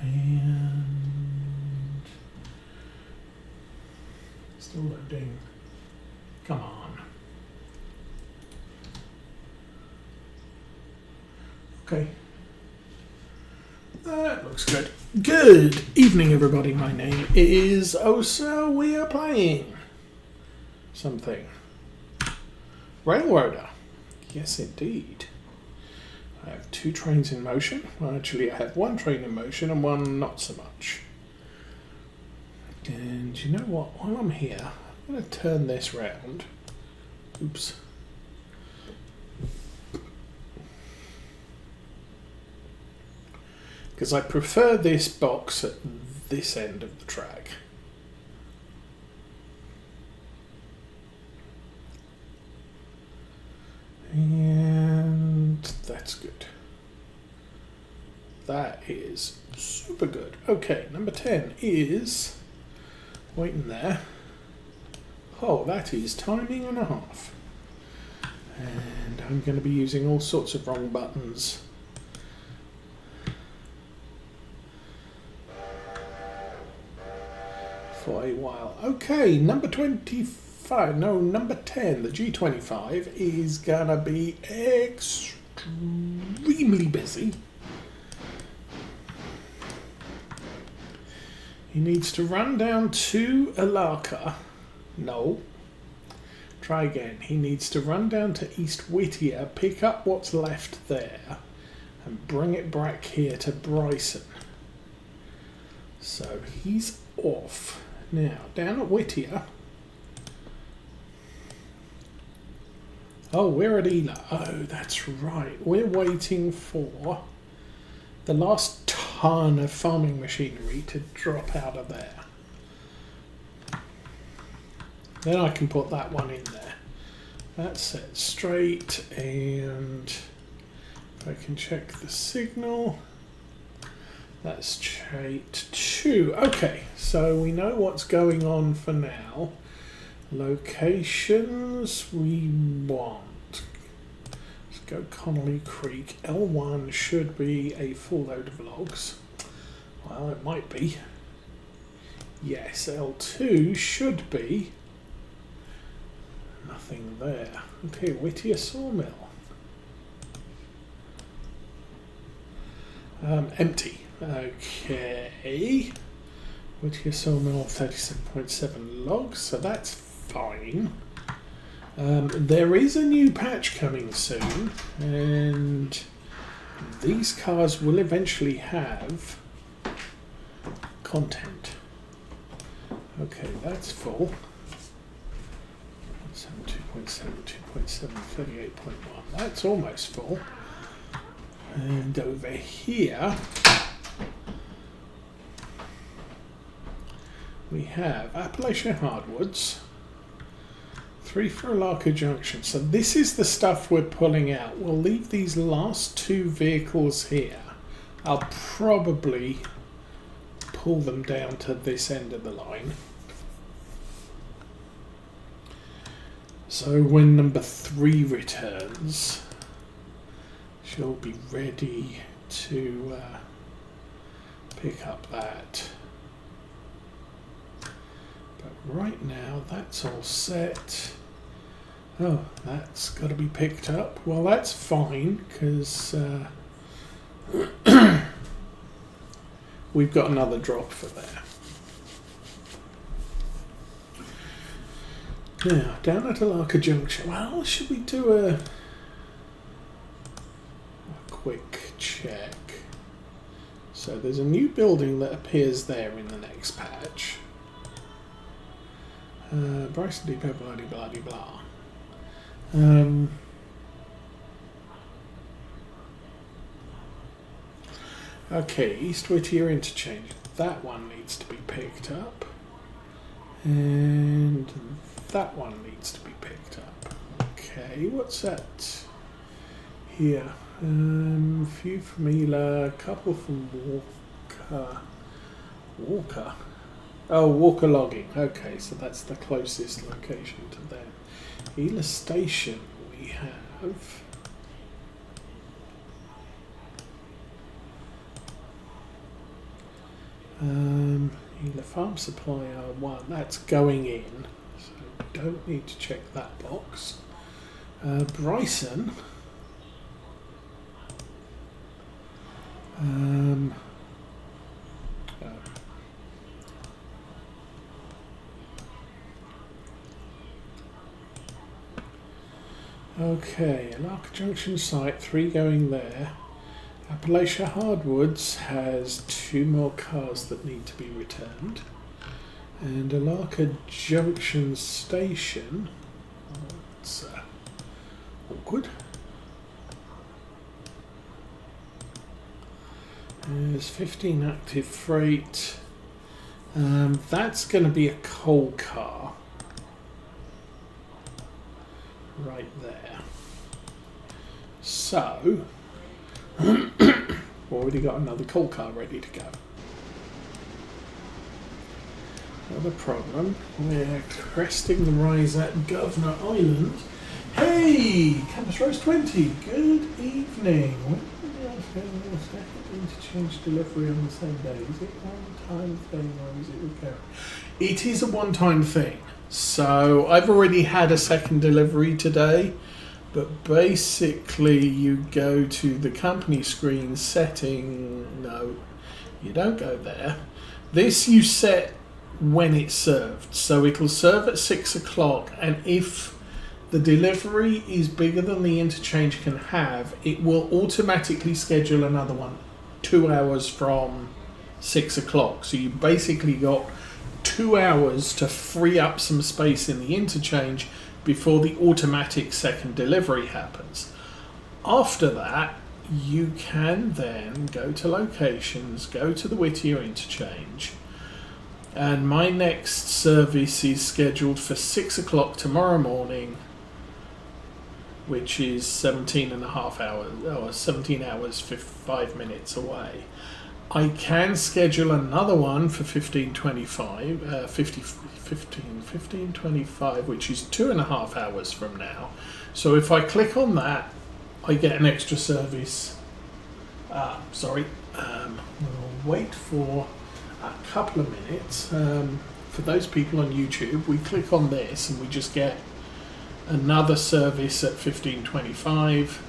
And still loading. Come on. Okay. That looks good. Good evening, everybody. My name is Osa. We are playing something. Railroader. Yes, indeed. I have 2 trains in motion. Well, actually, I have 1 train in motion and 1 not so much. And you know what? While I'm here, I'm going to turn this round. Oops. Because I prefer this box at this end of the track. And that's good. That is super good. Okay, number 10 is waiting there. Oh, that is timing and a half. And I'm going to be using all sorts of wrong buttons. For a while. Okay, number 25, no, number 10, the G25 is gonna be extremely busy. He needs to run down to Alarka. No. Try again. He needs to run down to East Whittier, pick up what's left there, and bring it back here to Bryson. So he's off. Now, down at Whittier. Oh, we're at Ela. Oh, that's right. We're waiting for the last ton of farming machinery to drop out of there. Then I can put that one in there. That's set straight, and if I can check the signal. That's straight 2. Okay, so we know what's going on for now. Locations we want. Let's go Connolly Creek. L1 should be a full load of logs. Well, it might be. Yes, L2 should be. Nothing there. Okay, Whittier Sawmill. Empty. Okay. Whittier Sawmill, 37.7 logs, so that's fine. There is a new patch coming soon, and these cars will eventually have content. Okay, that's full. 2.7, 2.7, 38.1. That's almost full. And over here, we have Appalachian Hardwoods, 3 for Alarka Junction. So this is the stuff we're pulling out. We'll leave these last 2 vehicles here. I'll probably pull them down to this end of the line. So when number 3 returns, she'll be ready to pick up that. But right now, that's all set. Oh, that's got to be picked up. Well, that's fine, because we've got another drop for there. Now, down at Alarka Junction. Well, should we do a quick check? So there's a new building that appears there in the next patch. Bryson Depot, blah blah blah blah. Okay, East Whittier interchange. That one needs to be picked up, and that one needs to be picked up. Okay, what's that here? Few from Ela, a couple from Walker. Oh, Walker Logging. Okay, so that's the closest location to them. Ela Station we have. The farm supply R1, that's going in, so don't need to check that box. Bryson. Okay, Alarka Junction site, 3 going there. Appalachia Hardwoods has 2 more cars that need to be returned. And Alarka Junction Station, it's awkward. There's 15 active freight. That's going to be a coal car. Right there. So, already got another coal car ready to go. Another problem, we're cresting the rise at Governor Island. Hey, Campus Rose 20, good evening. When did I film the second interchange delivery on the same day? Is it one-time thing or is it recurring? It is a one-time thing. So I've already had a second delivery today, but basically you go to the company screen setting, no, you don't go there. This you set when it's served, so it'll serve at 6 o'clock, and if the delivery is bigger than the interchange can have, it will automatically schedule another one 2 hours from 6 o'clock. So you basically got 2 hours to free up some space in the interchange before the automatic second delivery happens. After that, you can then go to locations, go to the Whittier interchange, and my next service is scheduled for 6 o'clock tomorrow morning, which is 17 hours, 5 minutes away. I can schedule another one for 15:25, which is 2.5 hours from now. So if I click on that, I get an extra service. We'll wait for a couple of minutes. For those people on YouTube, we click on this and we just get another service at 15:25,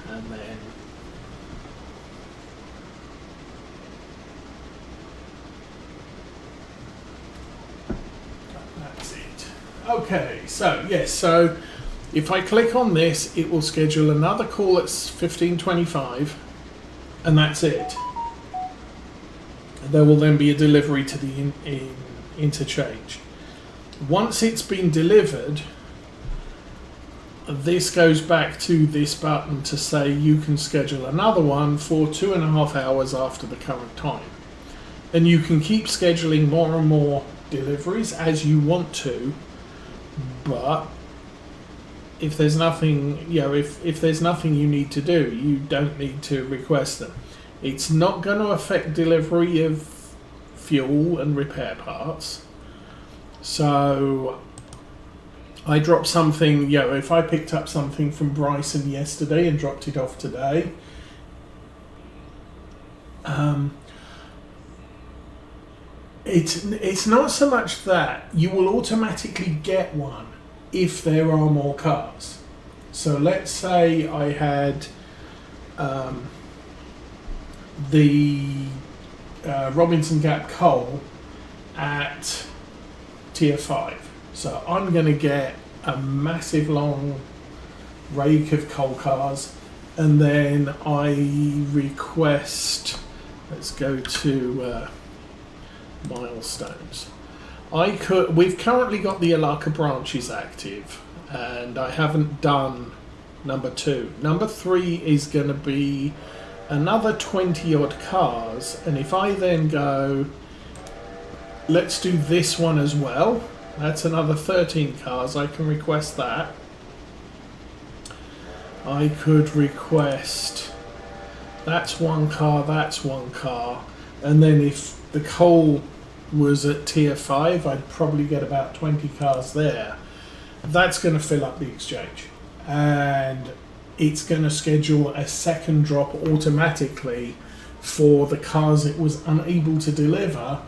and then that's it. Okay, so yes, so if I click on this, it will schedule another call at 15:25, and that's it. There will then be a delivery to the interchange. Once it's been delivered, this goes back to this button to say you can schedule another one for 2.5 hours after the current time. And you can keep scheduling more and more deliveries as you want to, but if there's nothing, if there's nothing you need to do, you don't need to request them. It's not going to affect delivery of fuel and repair parts. So I dropped something, if I picked up something from Bryson yesterday and dropped it off today, it's not so much that you will automatically get one if there are more cars. So let's say I had the Robinson Gap coal at tier 5. So I'm going to get a massive long rake of coal cars, and then I request, let's go to milestones. We've currently got the Alarka branches active, and I haven't done number 2. Number 3 is going to be another 20 odd cars, and if I then go, let's do this one as well, that's another 13 cars, I can request that. I could request, that's one car, and then if the coal was at tier 5, I'd probably get about 20 cars there. That's going to fill up the exchange, and it's going to schedule a second drop automatically for the cars it was unable to deliver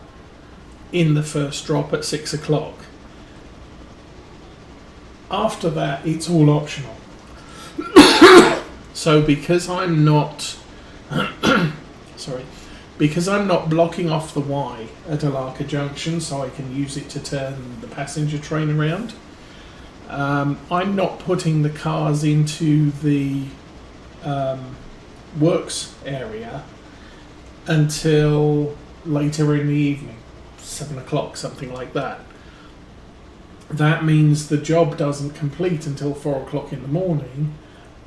in the first drop at 6 o'clock. After that, it's all optional. So because I'm not because I'm not blocking off the Y at Alarka Junction so I can use it to turn the passenger train around, I'm not putting the cars into the works area until later in the evening, 7 o'clock, something like that. That means the job doesn't complete until 4 o'clock in the morning.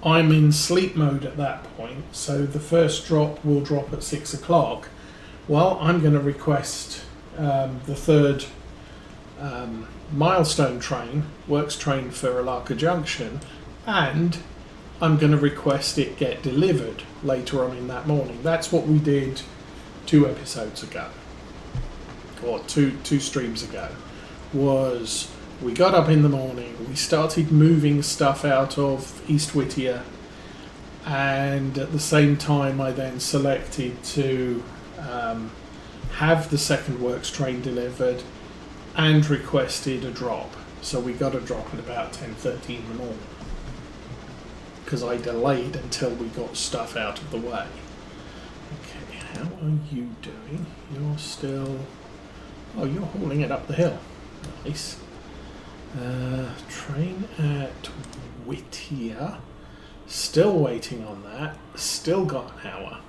I'm in sleep mode at that point, so the first drop will drop at 6 o'clock. Well, I'm going to request the third milestone train, works train for Alarka Junction, and I'm going to request it get delivered later on in that morning. That's what we did 2 episodes ago, or two streams ago, was we got up in the morning, we started moving stuff out of East Whittier, and at the same time I then selected to have the second works train delivered and requested a drop. So we got a drop at about 10:30 in the morning because I delayed until we got stuff out of the way. Okay, how are you doing? You're still... Oh, you're hauling it up the hill. Nice. Train at Whittier. Still waiting on that. Still got an hour.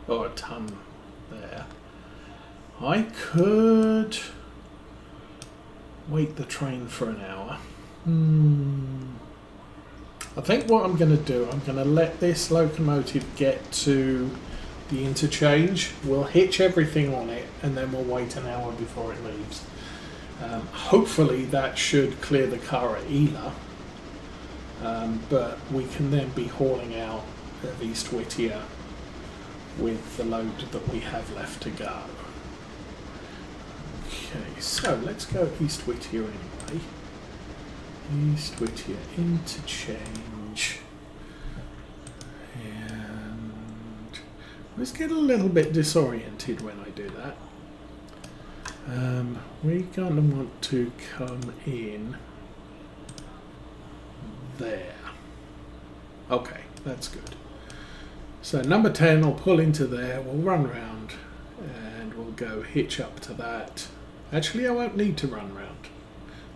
Or a ton there. I could wait the train for an hour. I think what I'm going to do, I'm going to let this locomotive get to the interchange. We'll hitch everything on it and then we'll wait an hour before it leaves. Hopefully that should clear the car at Ela, but we can then be hauling out of East Whittier with the load that we have left to go. Okay, so let's go East Whittier anyway. East Whittier interchange. And I always get a little bit disoriented when I do that. We're going to want to come in there. Okay, that's good. So number 10 will pull into there, we'll run round and we'll go hitch up to that. Actually, I won't need to run round.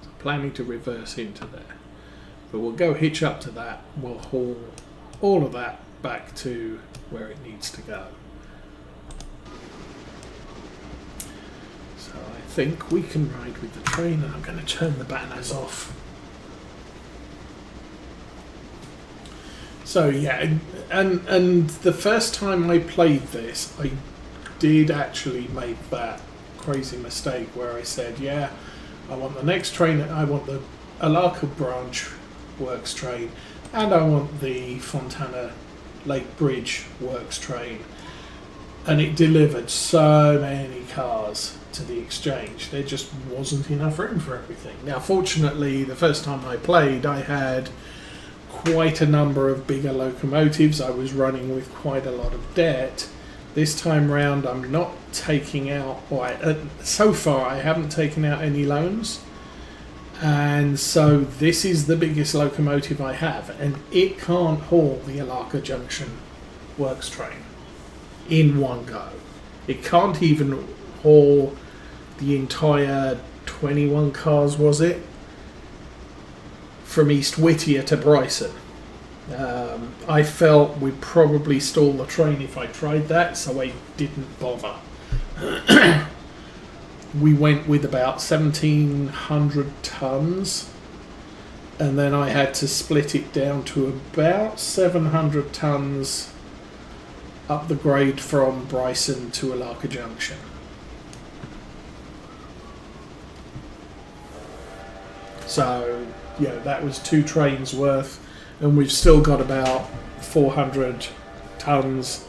So I'm planning to reverse into there. But we'll go hitch up to that, we'll haul all of that back to where it needs to go. I think we can ride with the train, and I'm going to turn the banners off. So yeah, and the first time I played this, I did actually make that crazy mistake where I said, yeah, I want the next train, I want the Alarka branch works train, and I want the Fontana Lake Bridge works train. And it delivered so many cars to the exchange. There just wasn't enough room for everything. Now, fortunately, the first time I played, I had quite a number of bigger locomotives. I was running with quite a lot of debt. This time round, I'm not taking out, so far I haven't taken out any loans. And so this is the biggest locomotive I have, and it can't haul the Alarka Junction works train in one go. It can't even haul the entire 21 cars, was it, from East Whittier to Bryson. I felt we'd probably stall the train if I tried that, so I didn't bother. We went with about 1,700 tons, and then I had to split it down to about 700 tons up the grade from Bryson to Alarka Junction. So, yeah, that was 2 trains worth, and we've still got about 400 tons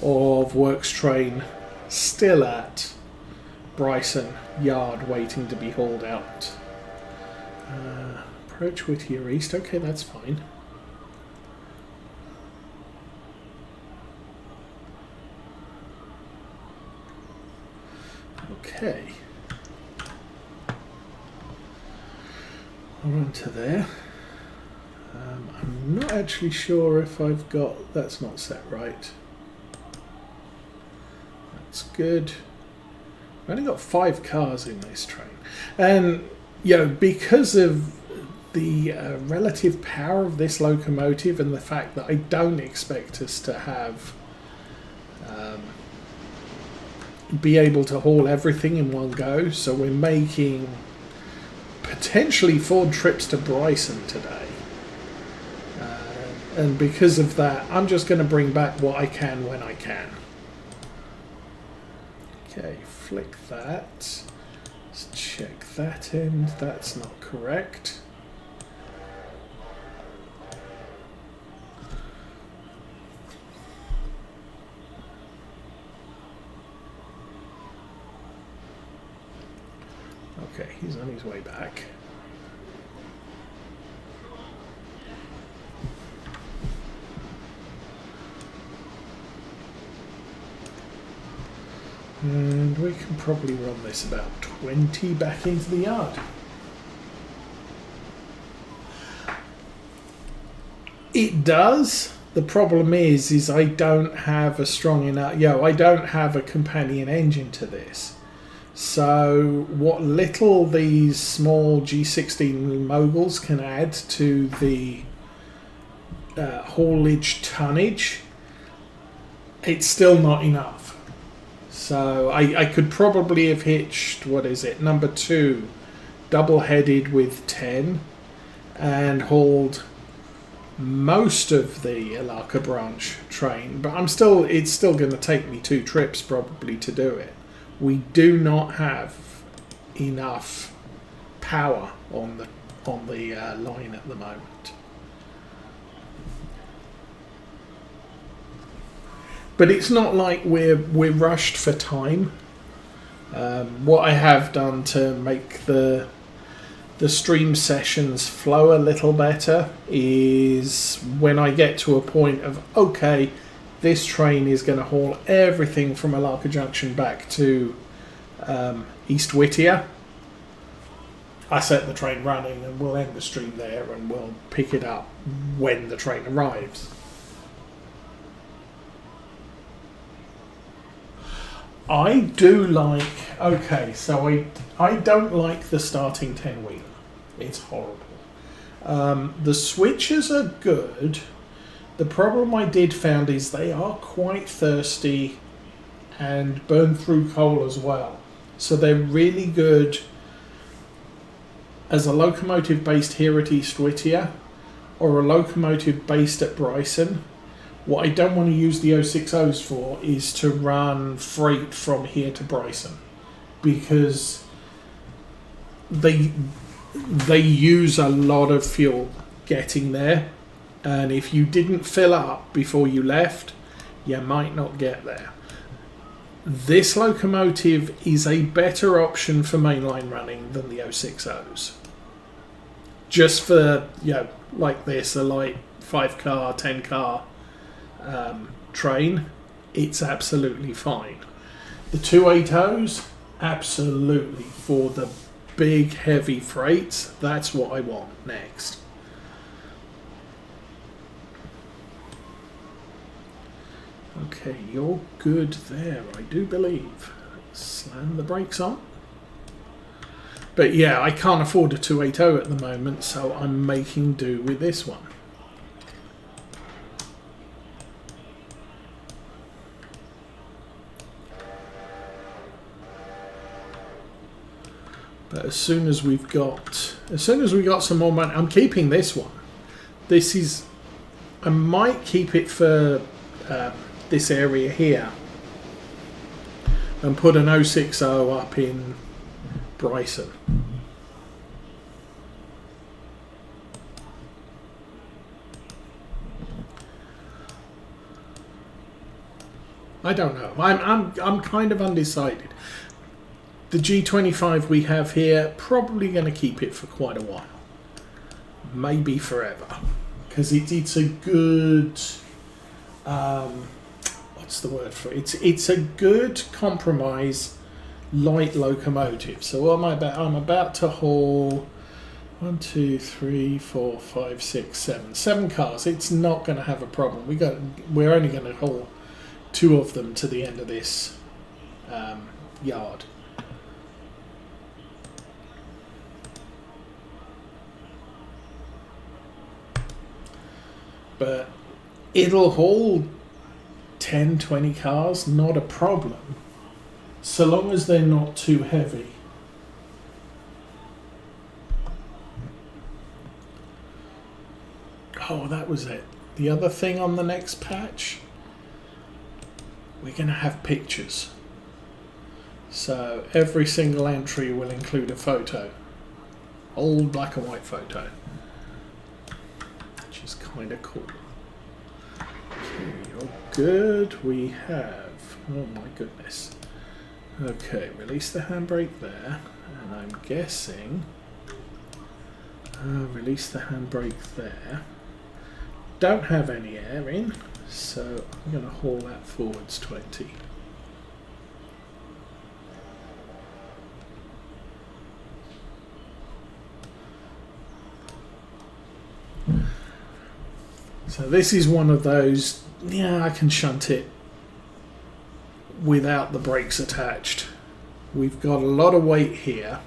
of works train still at Bryson Yard waiting to be hauled out. Approach Whittier East, okay, that's fine. Okay. I'll run to there. I'm not actually sure if I've got... That's not set right. That's good. I've only got 5 cars in this train. And, you know, because of the relative power of this locomotive and the fact that I don't expect us to have... be able to haul everything in one go, so we're making potentially 4 trips to Bryson today. And because of that, I'm just going to bring back what I can when I can. Okay, flick that. Let's check that end. That's not correct. Okay, he's on his way back. And we can probably run this about 20 back into the yard. It does. The problem is I don't have a strong enough... I don't have a companion engine to this. So what little these small G16 moguls can add to the haulage tonnage, it's still not enough. So I could probably have hitched, what is it, number 2, double-headed with 10, and hauled most of the Alarka branch train. But it's still going to take me 2 trips probably to do it. We do not have enough power on the line at the moment. But it's not like we're rushed for time. What I have done to make the stream sessions flow a little better is when I get to a point of, okay, this train is going to haul everything from Alarka Junction back to East Whittier, I set the train running and we'll end the stream there and we'll pick it up when the train arrives. I do like... Okay, so I don't like the starting 10-wheeler. It's horrible. The switches are good. The problem I did found is they are quite thirsty and burn through coal as well. So they're really good as a locomotive based here at East Whittier or a locomotive based at Bryson. What I don't want to use the 060s for is to run freight from here to Bryson, because they use a lot of fuel getting there, and if you didn't fill up before you left, you might not get there. This locomotive is a better option for mainline running than the 060s. Just for, like this, a light 5-car, 10-car train, it's absolutely fine. The 280s, absolutely, for the big heavy freights, that's what I want next. Okay, you're good there, I do believe. Slam the brakes on. But yeah, I can't afford a 280 at the moment, so I'm making do with this one. But as soon as we got some more money, I'm keeping this one. This is, I might keep it for this area here and put an 060 up in Bryson. I don't know. I'm kind of undecided. The G25 we have here, probably going to keep it for quite a while. Maybe forever. Because it's a good... what's the word for it? It's a good compromise light locomotive. So what am I about? I'm about to haul 1, 2, 3, 4, 5, 6, 7. 7 cars. It's not going to have a problem. We're only going to haul 2 of them to the end of this yard. But it'll haul 10, 20 cars, not a problem, so long as they're not too heavy. Oh, that was it. The other thing on the next patch, we're going to have pictures. So every single entry will include a photo. Old black and white photo. Which is kind of cool. Okay, oh good, we have... Oh my goodness. Okay, release the handbrake there. And I'm guessing... release the handbrake there. Don't have any air in, so I'm going to haul that forwards 20. So this is one of those, yeah, I can shunt it without the brakes attached. We've got a lot of weight here.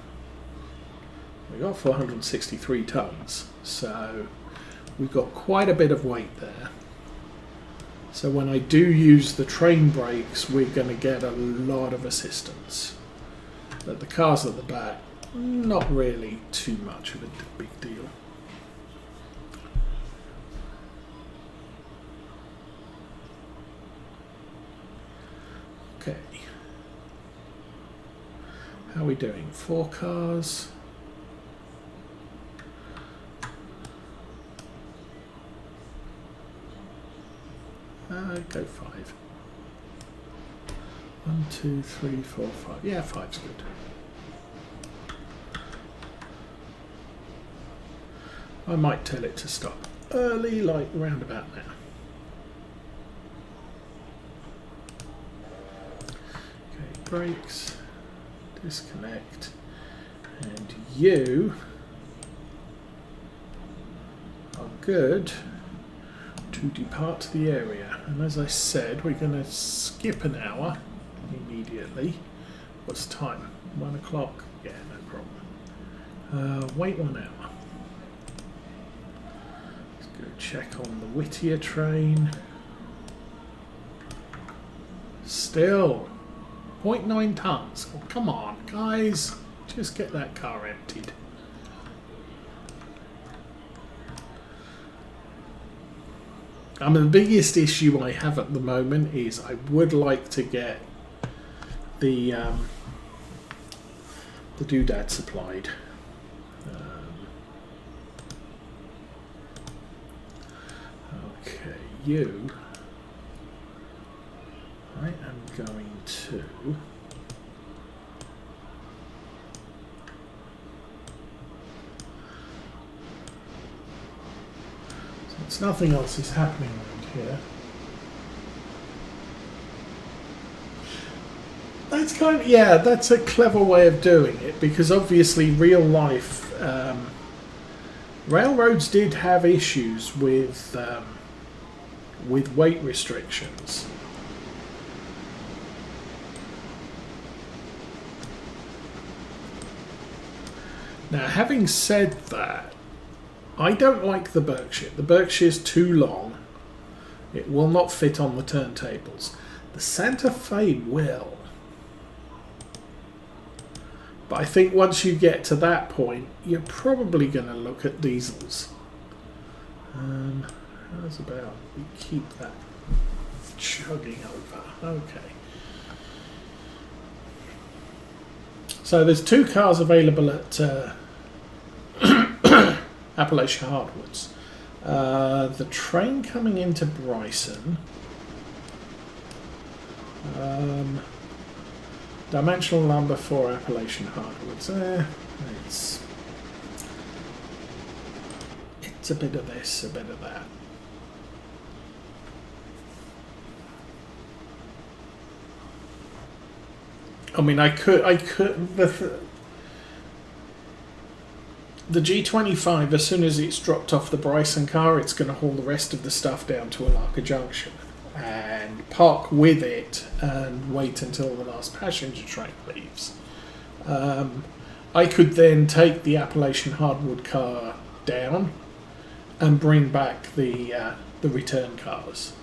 We've got 463 tons, so we've got quite a bit of weight there. So when I do use the train brakes, we're going to get a lot of assistance. But the cars at the back, not really too much of a big deal. Okay. How are we doing? 4 cars. Go 5. 1, 2, 3, 4, 5. Yeah, 5's good. I might tell it to stop early, like round about now. Okay, brakes, disconnect, and you are good to depart the area. And as I said, we're going to skip an hour immediately. What's the time? 1 o'clock? Yeah, no problem. Wait 1 hour. Let's go check on the Whittier train. Still 0.9 tons. Oh, come on, guys. Just get that car emptied. The biggest issue I have at the moment is I would like to get the doodad supplied. Okay, you. I am going to. Since nothing else is happening around here. That's kind of, yeah, that's a clever way of doing it, because obviously real life railroads did have issues with weight restrictions. Now, having said that, I don't like the Berkshire. The Berkshire's too long. It will not fit on the turntables. The Santa Fe will. But I think once you get to that point, you're probably going to look at diesels. How's about we keep that chugging over? Okay. So there's 2 cars available at Appalachia Hardwoods. The train coming into Bryson. Dimensional number for Appalachian Hardwoods. It's a bit of this, a bit of that. I mean, I could the G25, as soon as it's dropped off the Bryson car, it's going to haul the rest of the stuff down to Alarka Junction and park with it and wait until the last passenger train leaves. I could then take the Appalachian hardwood car down and bring back the return cars.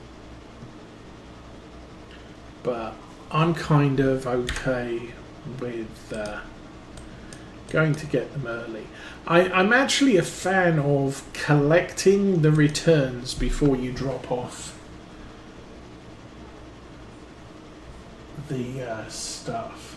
But I'm kind of okay with going to get them early. I'm actually a fan of collecting the returns before you drop off the stuff.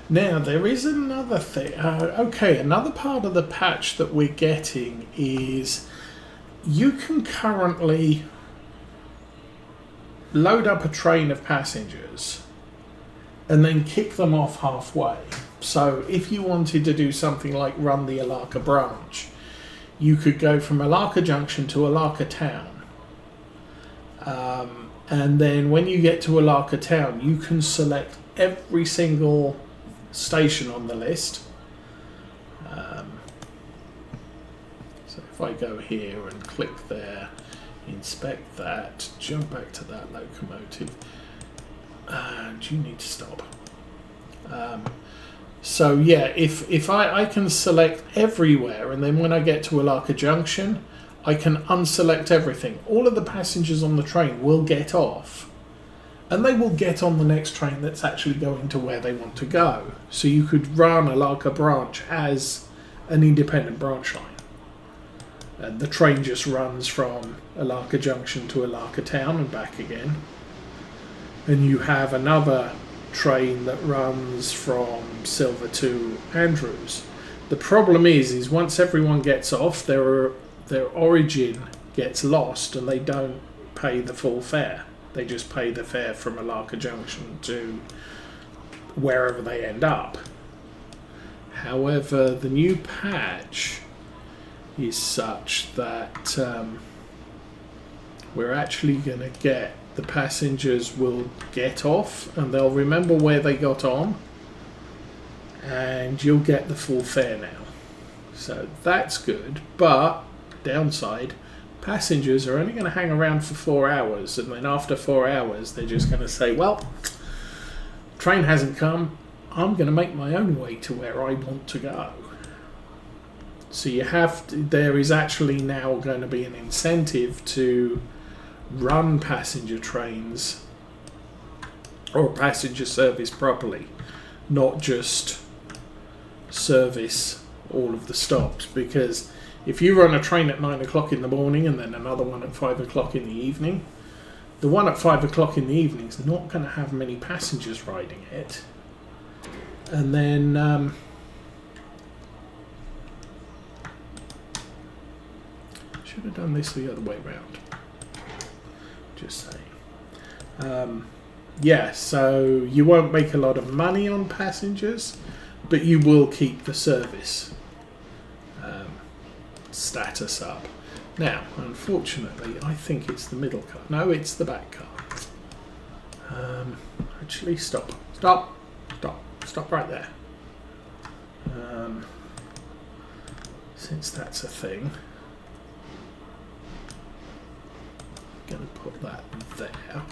Now, there is another thing. Okay, another part of the patch that we're getting is you can currently load up a train of passengers and then kick them off halfway. So if you wanted to do something like run the Alarka branch, you could go from Alarka Junction to Alarka Town. And then when you get to Alarka Town, you can select every single station on the list. So if I go here and click there, inspect that, jump back to that locomotive, and you need to stop. So yeah, if I can select everywhere, and then when I get to Alarka Junction, I can unselect everything. All of the passengers on the train will get off, and they will get on the next train that's actually going to where they want to go. So you could run Alarka branch as an independent branch line. And the train just runs from Alarka Junction to Alarka Town and back again. And you have another train that runs from Silver to Andrews. The problem is once everyone gets off, their origin gets lost and they don't pay the full fare. They just pay the fare from Alarka Junction to wherever they end up. However, the new patch is such that we're actually going to get the passengers will get off and they'll remember where they got on, and you'll get the full fare now. So that's good, but downside, passengers are only going to hang around for 4 hours, and then after 4 hours they're just going to say, well, train hasn't come, I'm going to make my own way to where I want to go. So there is actually now going to be an incentive to run passenger trains or passenger service properly, not just service all of the stops, because if you run a train at 9 o'clock in the morning and then another one at 5 o'clock in the evening, the one at 5 o'clock in the evening is not going to have many passengers riding it. And then should have done this the other way around. Just saying. Yeah, so you won't make a lot of money on passengers, but you will keep the service status up. Now, unfortunately, I think it's the middle car. No, it's the back car. Actually, stop right there. Since that's a thing, I'm going to put that there.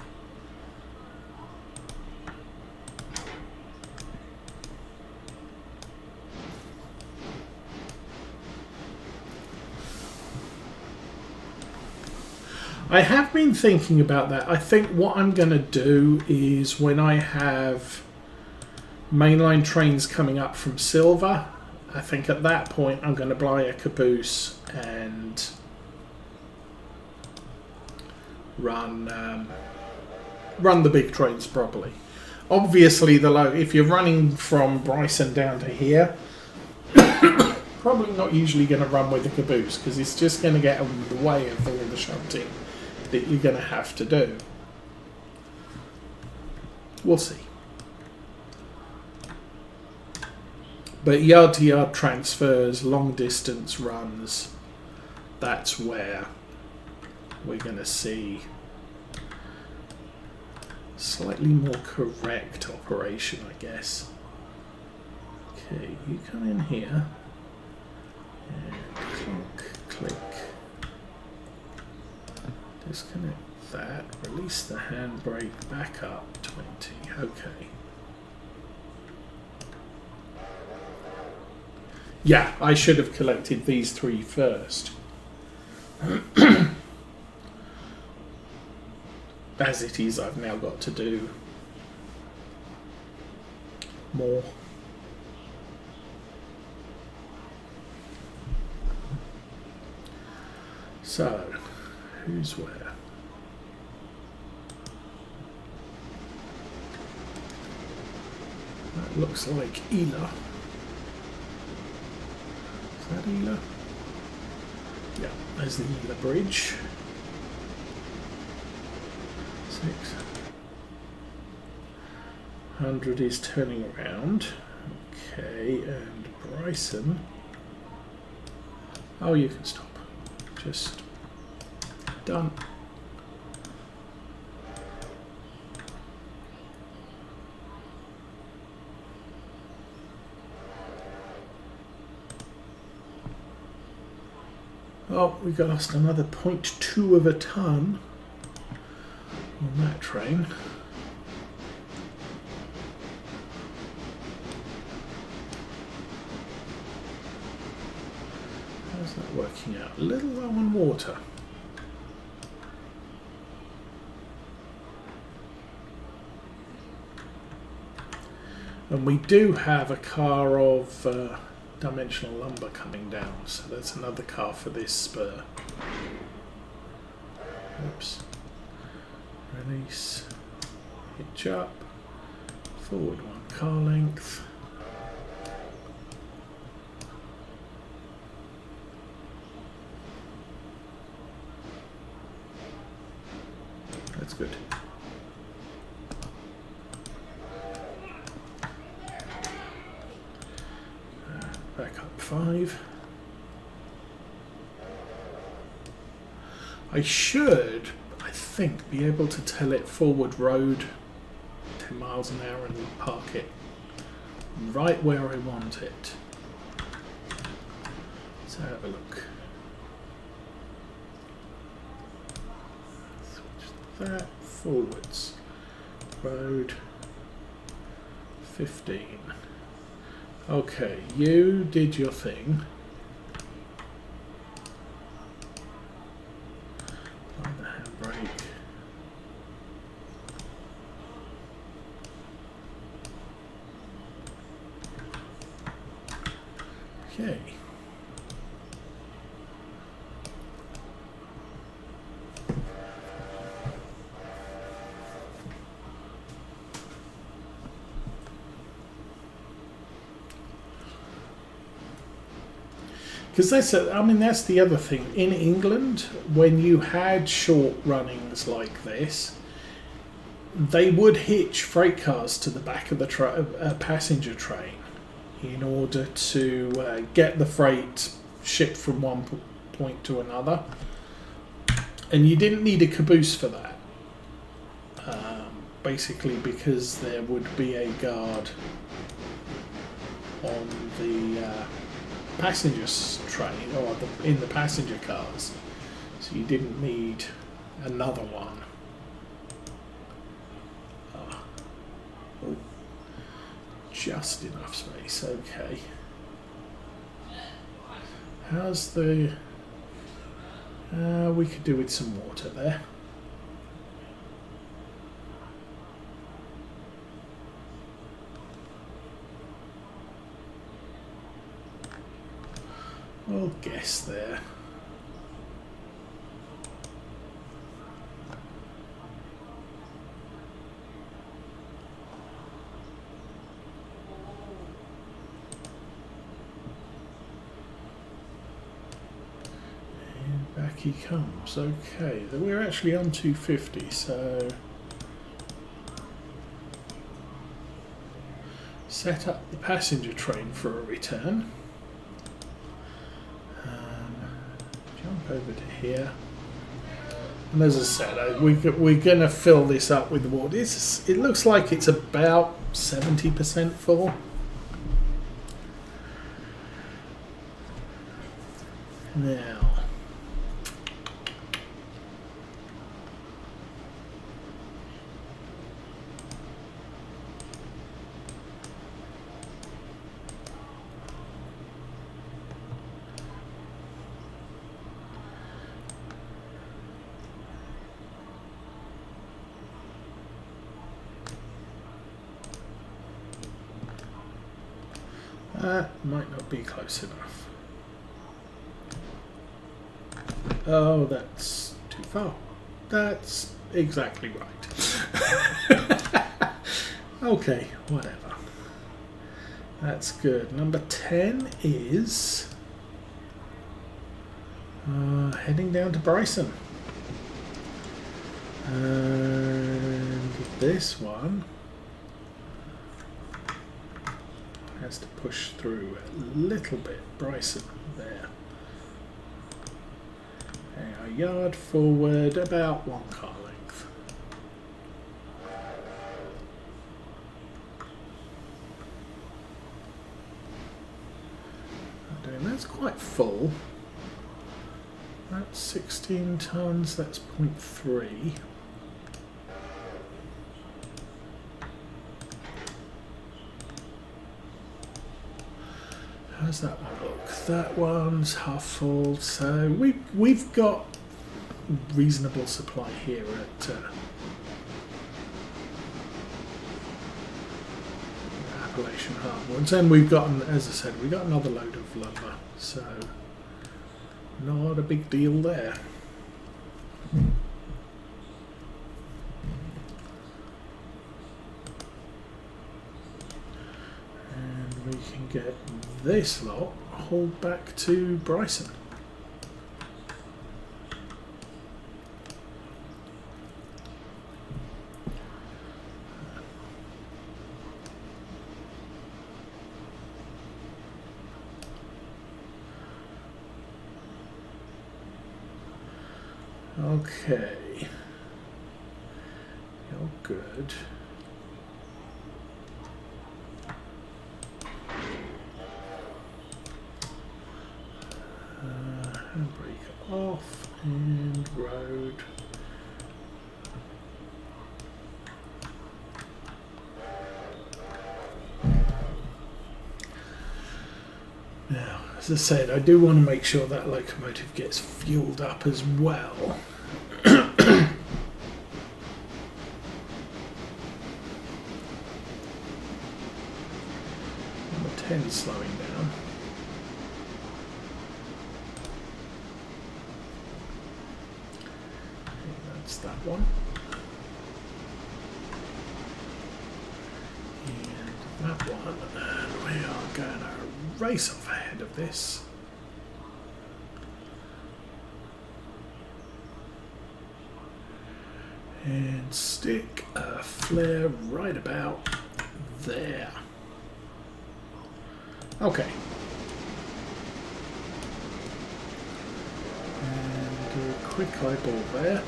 I have been thinking about that. I think what I'm going to do is when I have mainline trains coming up from Silver, I think at that point I'm going to buy a caboose and run the big trains properly. Obviously, if you're running from Bryson down to here, probably not usually going to run with the caboose because it's just going to get in the way of all the shunting that you're going to have to do. We'll see. But yard-to-yard transfers, long-distance runs, that's where we're going to see slightly more correct operation, I guess. Okay, you come in here and click, disconnect that, release the handbrake, back up 20, okay. Yeah, I should have collected these three first. As it is, I've now got to do more. So, who's where? That looks like Ela. Is that Ela? Yeah, there's the Ela bridge. 600 is turning around. Okay, and Bryson. Oh, you can stop. Just done. Oh, we got lost another 0.2 of a ton on that train. How's that working out? A little low on water. And we do have a car of dimensional lumber coming down, so that's another car for this spur. Oops. Release, hitch up, forward 1 car length. That's good. Back up 5. I should, I think, be able to tell it forward road 10 miles an hour and park it right where I want it. Let's have a look. Switch that forwards. Road 15. Okay, you did your thing. Apply the handbrake. Okay. Because that's the other thing. In England, when you had short runnings like this, they would hitch freight cars to the back of the passenger train in order to get the freight shipped from one point to another. And you didn't need a caboose for that. Basically because there would be a guard on the passenger train or in the passenger cars, so you didn't need another one. Oh, just enough space. Okay. How's the? We could do with some water there. I'll guess there. And back he comes. Okay, we're actually on 250, so set up the passenger train for a return. Jump over to here. And as I said, we're going to fill this up with water. It looks like it's about 70% full. Now, that might not be close enough. Oh, that's too far. That's exactly right. Okay, whatever. That's good. Number 10 is heading down to Bryson. And this one has to push through a little bit. Bryson, there. A yard forward, about 1 car length. And that's quite full. That's 16 tons, that's 0.3. How's that one look? That one's half full, so we've got reasonable supply here at Appalachian Hardwoods, and we've got, as I said, we've got another load of lumber, so not a big deal there. And we can get this lot hauled back to Bryson. Okay, you're good. Handbrake off and road. Now, as I said, I do want to make sure that locomotive gets fueled up as well. Number 10 slowing down. That's that one. And that one. And we are going to race off ahead of this. And stick a flare right about there. Okay. And do a quick eyeball there.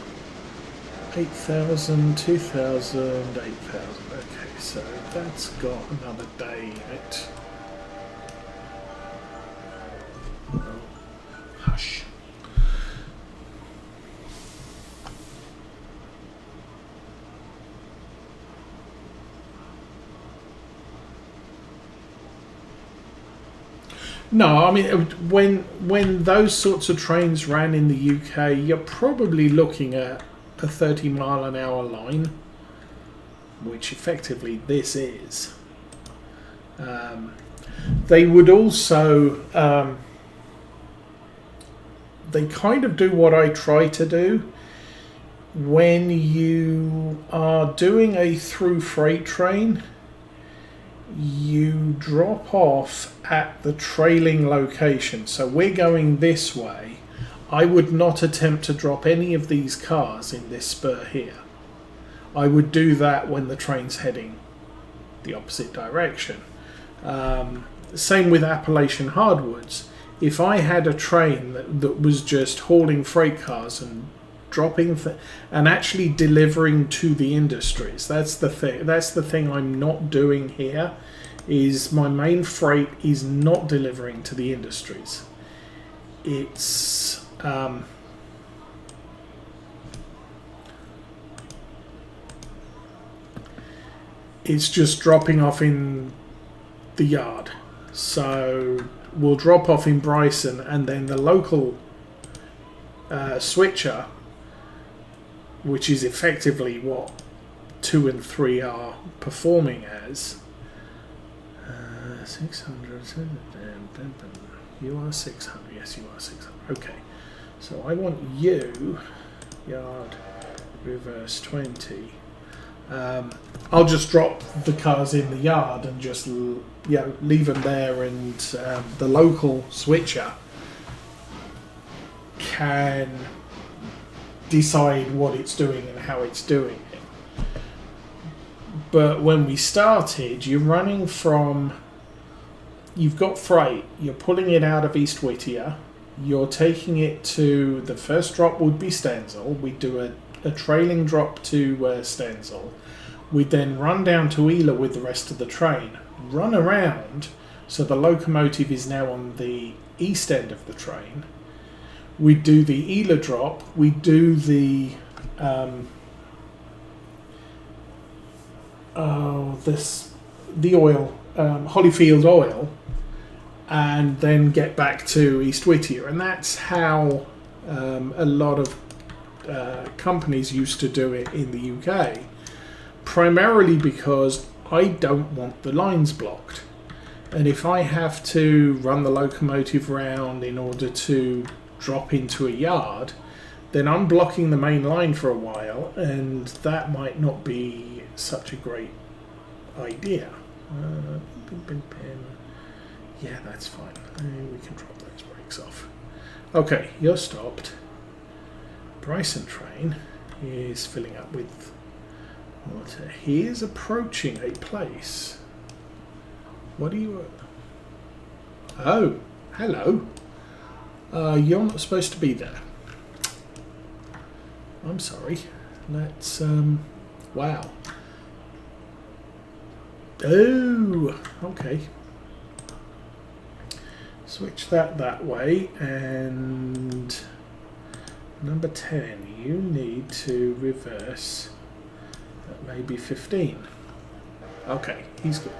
8,000, 2,000, 8,000. Okay, so that's got another day in it. Oh, hush. No, I mean, when those sorts of trains ran in the UK, you're probably looking at a 30-mile-an-hour line, which effectively this is. They would also, they kind of do what I try to do. When you are doing a through freight train, you drop off at the trailing location. So we're going this way. I would not attempt to drop any of these cars in this spur here. I would do that when the train's heading the opposite direction. Same with Appalachian hardwoods. If I had a train that was just hauling freight cars and dropping and actually delivering to the industries, that's the thing. That's the thing I'm not doing here. Is my main freight is not delivering to the industries. It's just dropping off in the yard. So we'll drop off in Bryson, and then the local switcher, which is effectively what 2 and 3 are performing as. 600. You are 600. Yes, you are 600. Okay. So I want you, yard, reverse 20. I'll just drop the cars in the yard and just leave them there, and the local switcher can decide what it's doing and how it's doing it. But when we started, you're running from, you've got freight, you're pulling it out of East Whittier, you're taking it to, the first drop would be Stenzel, we do a trailing drop to Stenzel, we then run down to Ela with the rest of the train, run around, so the locomotive is now on the east end of the train, we do the Ela drop, we do the the oil, Hollyfield oil, and then get back to East Whittier. And that's how a lot of companies used to do it in the UK, primarily because I don't want the lines blocked. And if I have to run the locomotive round in order to drop into a yard, then I'm blocking the main line for a while, and that might not be such a great idea. Yeah, that's fine. We can drop those brakes off. Okay, you're stopped. Bryson train is filling up with water. He is approaching a place. What are you... Oh, hello. You're not supposed to be there. I'm sorry. Let's, wow. Oh, okay. Switch that way, and number 10, you need to reverse at maybe 15. Okay, he's good.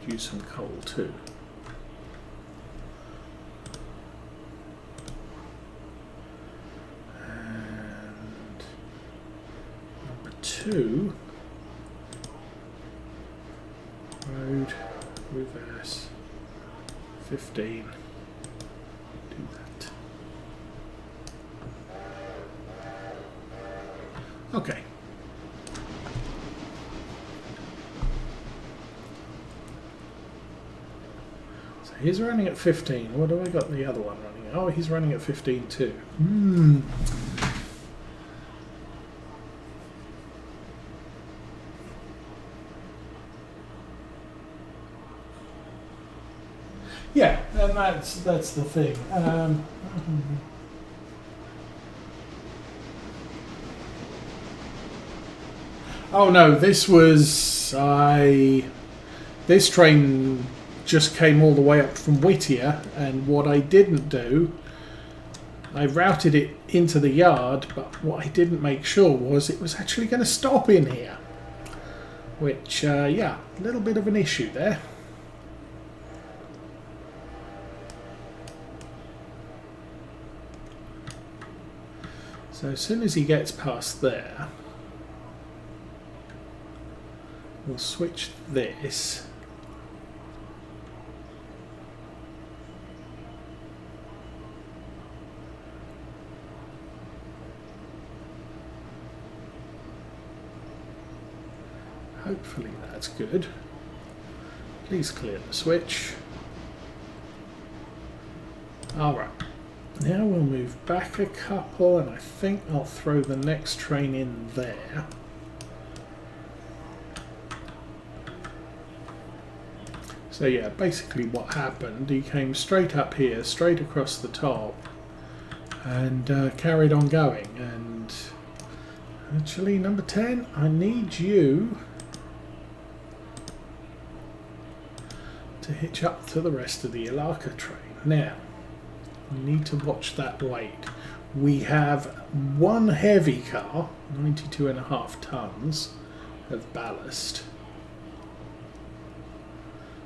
Use some coal too. And number 2, road, reverse, 15. Do that. Okay. So he's running at 15. What do I got the other one running? Oh, he's running at 15 too. Yeah, and that's the thing. Oh no, this train just came all the way up from Whittier, and what I didn't do, I routed it into the yard, but what I didn't make sure was it was actually going to stop in here. Which, yeah, a little bit of an issue there. So as soon as he gets past there, we'll switch this. Hopefully that's good. Please clear the switch. Alright. Now we'll move back a couple, and I think I'll throw the next train in there. So yeah, basically what happened, he came straight up here, straight across the top, and carried on going. And actually, number 10, I need you to hitch up to the rest of the Alarka train. Now, we need to watch that weight. We have one heavy car, 92.5 tons of ballast,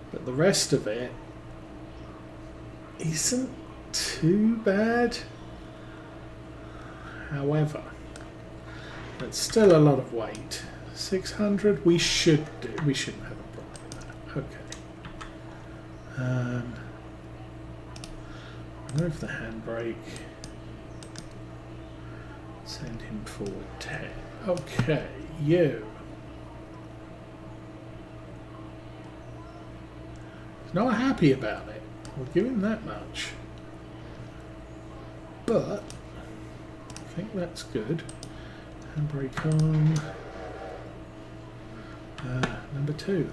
but the rest of it isn't too bad. However, it's still a lot of weight. 600, we shouldn't have a problem with that. Okay. Remove the handbrake. Send him forward 10. Okay, you. He's not happy about it. We'll give him that much. But I think that's good. Handbrake on. Number 2.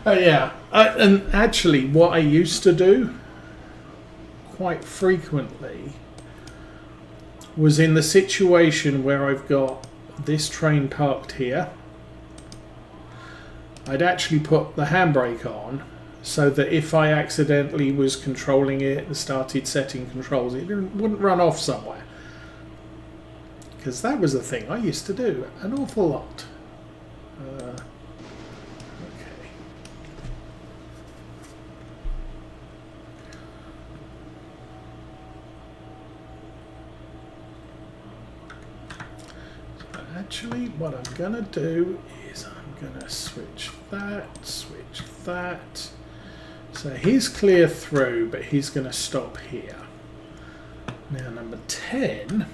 Yeah, and actually what I used to do quite frequently was in the situation where I've got this train parked here, I'd actually put the handbrake on so that if I accidentally was controlling it and started setting controls, it wouldn't run off somewhere. Because that was a thing I used to do an awful lot. Actually, what I'm going to do is I'm going to switch that. So he's clear through, but he's going to stop here. Now number 10,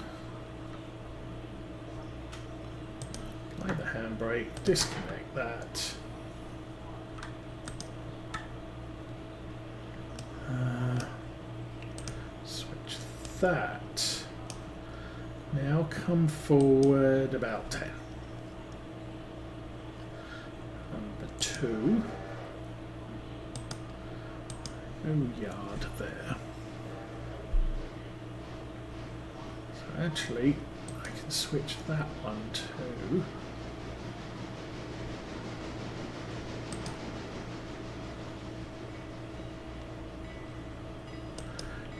apply the handbrake, disconnect that. Switch that. Now come forward about 10. Number 2. No yard there. So actually, I can switch that one too.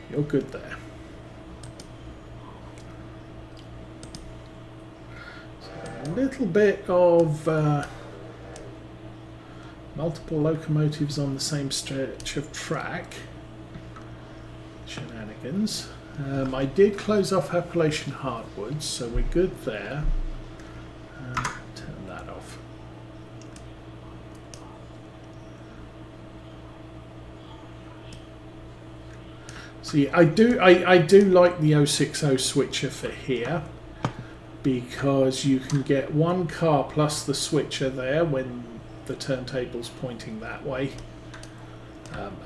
You're good there. A little bit of multiple locomotives on the same stretch of track shenanigans. I did close off Appalachian hardwoods, so we're good there. Turn that off. See, I do like the 060 switcher for here, because you can get one car plus the switcher there when the turntable's pointing that way.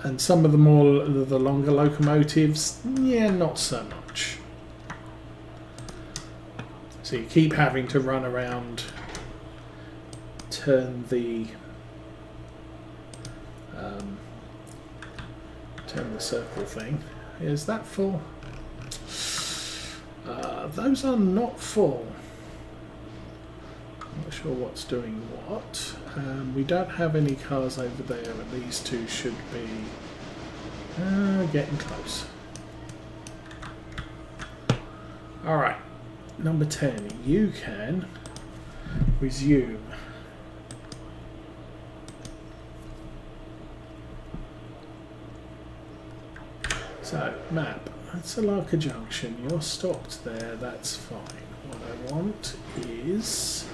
And some of the longer locomotives, yeah, not so much. So you keep having to run around, turn the circle thing. Is that full? Those are not full. Not sure what's doing what. We don't have any cars over there, and these two should be getting close. Alright, number 10, you can resume. So, map. That's Alarka Junction. You're stopped there. That's fine. What I want is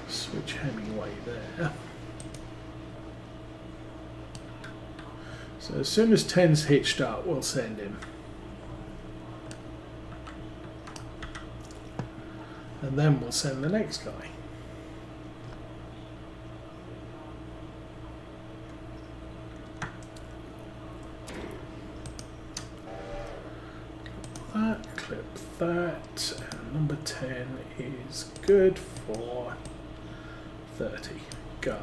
switch Hemingway there. So as soon as 10's hitched up, we'll send him. And then we'll send the next guy. clip that, and number 10 is good for 30. Go.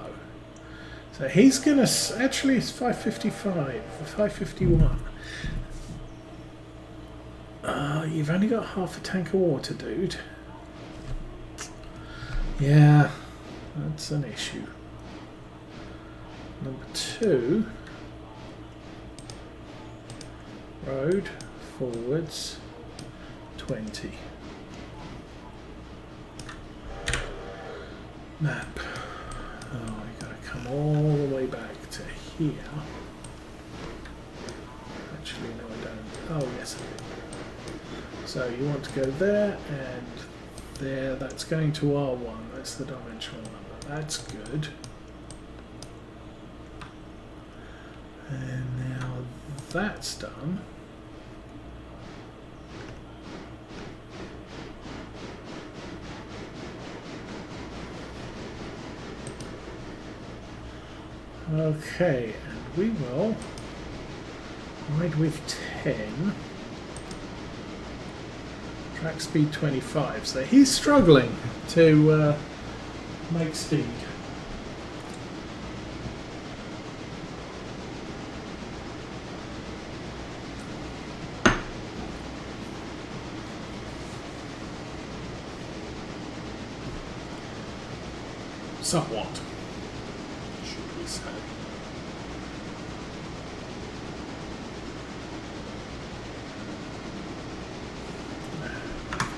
So he's going to, actually it's 555, 551. You've only got half a tank of water, dude. Yeah, that's an issue. Number 2, road, forwards, 20. Map. Oh, we've got to come all the way back to here. Actually, no, I don't. Oh, yes, I do. So you want to go there and there. That's going to R1. That's the dimensional number. That's good. And now that's done. Okay, and we will ride with 10. Track speed 25. So he's struggling to make speed. Somewhat, should we say.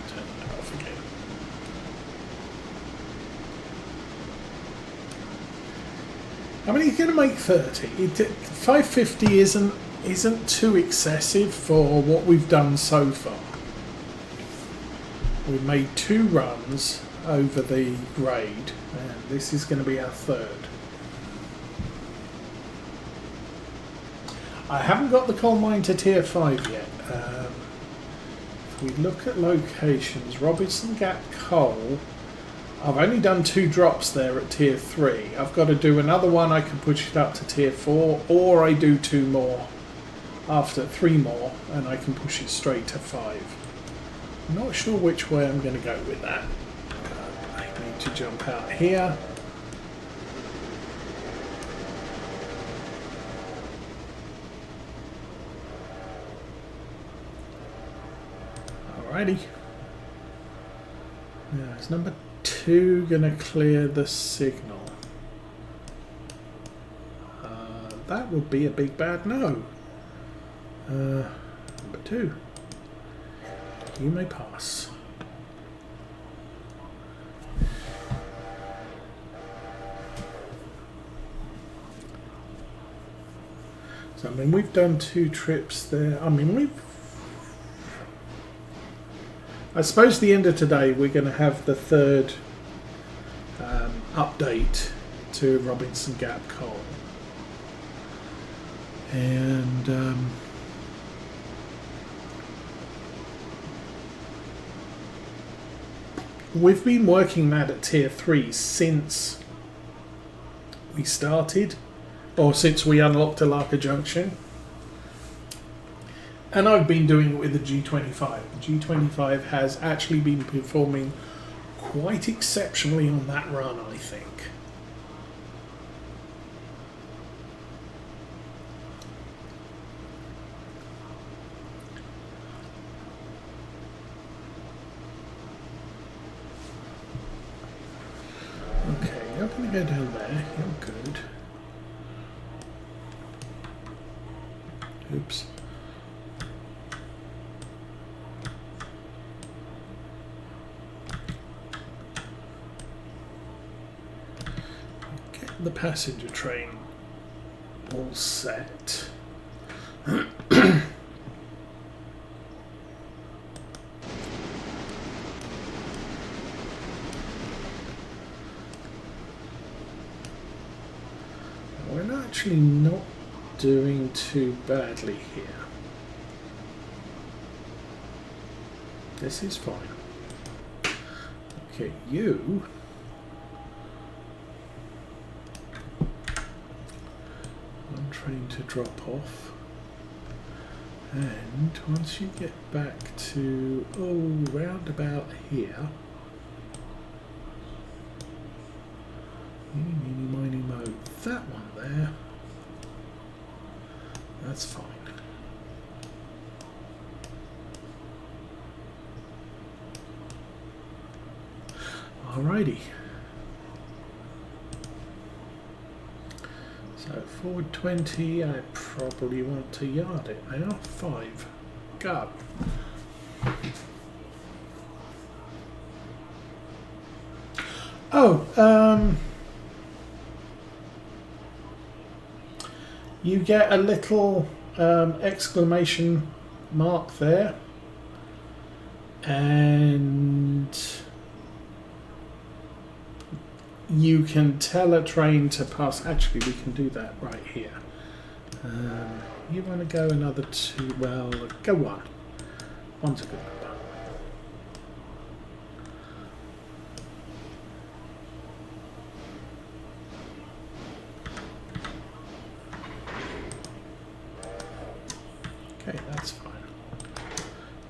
Turn that off again. I mean, he's going to make 30. 550 isn't too excessive for what we've done so far. We've made 2 runs over the grade, and this is going to be our 3rd. I haven't got the coal mine to tier 5 yet. If we look at locations, Robinson Gap coal, I've only done 2 drops there at tier 3. I've got to do another one. I can push it up to tier 4, or I do 2 more after 3 more and I can push it straight to 5. I'm not sure which way I'm going to go with that. I need to jump out here. Alrighty. Now is number 2 going to clear the signal? That would be a big bad no. Number 2. You may pass. So I mean, we've done 2 trips there. I mean, I suppose the end of today we're going to have the 3rd update to Robinson Gap coal. And we've been working that at tier 3 since we started, or since we unlocked Alarka Junction. And I've been doing it with the G25. The G25 has actually been performing quite exceptionally on that run, I think. Okay, you're going to go down there. You're good. Oops. The passenger train all set. We're actually not doing too badly here. This is fine. Okay, you. Train to drop off. And once you get back to, round about here, eeny, meeny, miny, mo, that one there, that's fine. Alrighty. So forward 20, I probably want to yard it now. 5. Go. Oh, you get a little exclamation mark there, and you can tell a train to pass. Actually, we can do that right here. You want to go another 2? Well, go 1. 1's a good number. Okay, that's fine.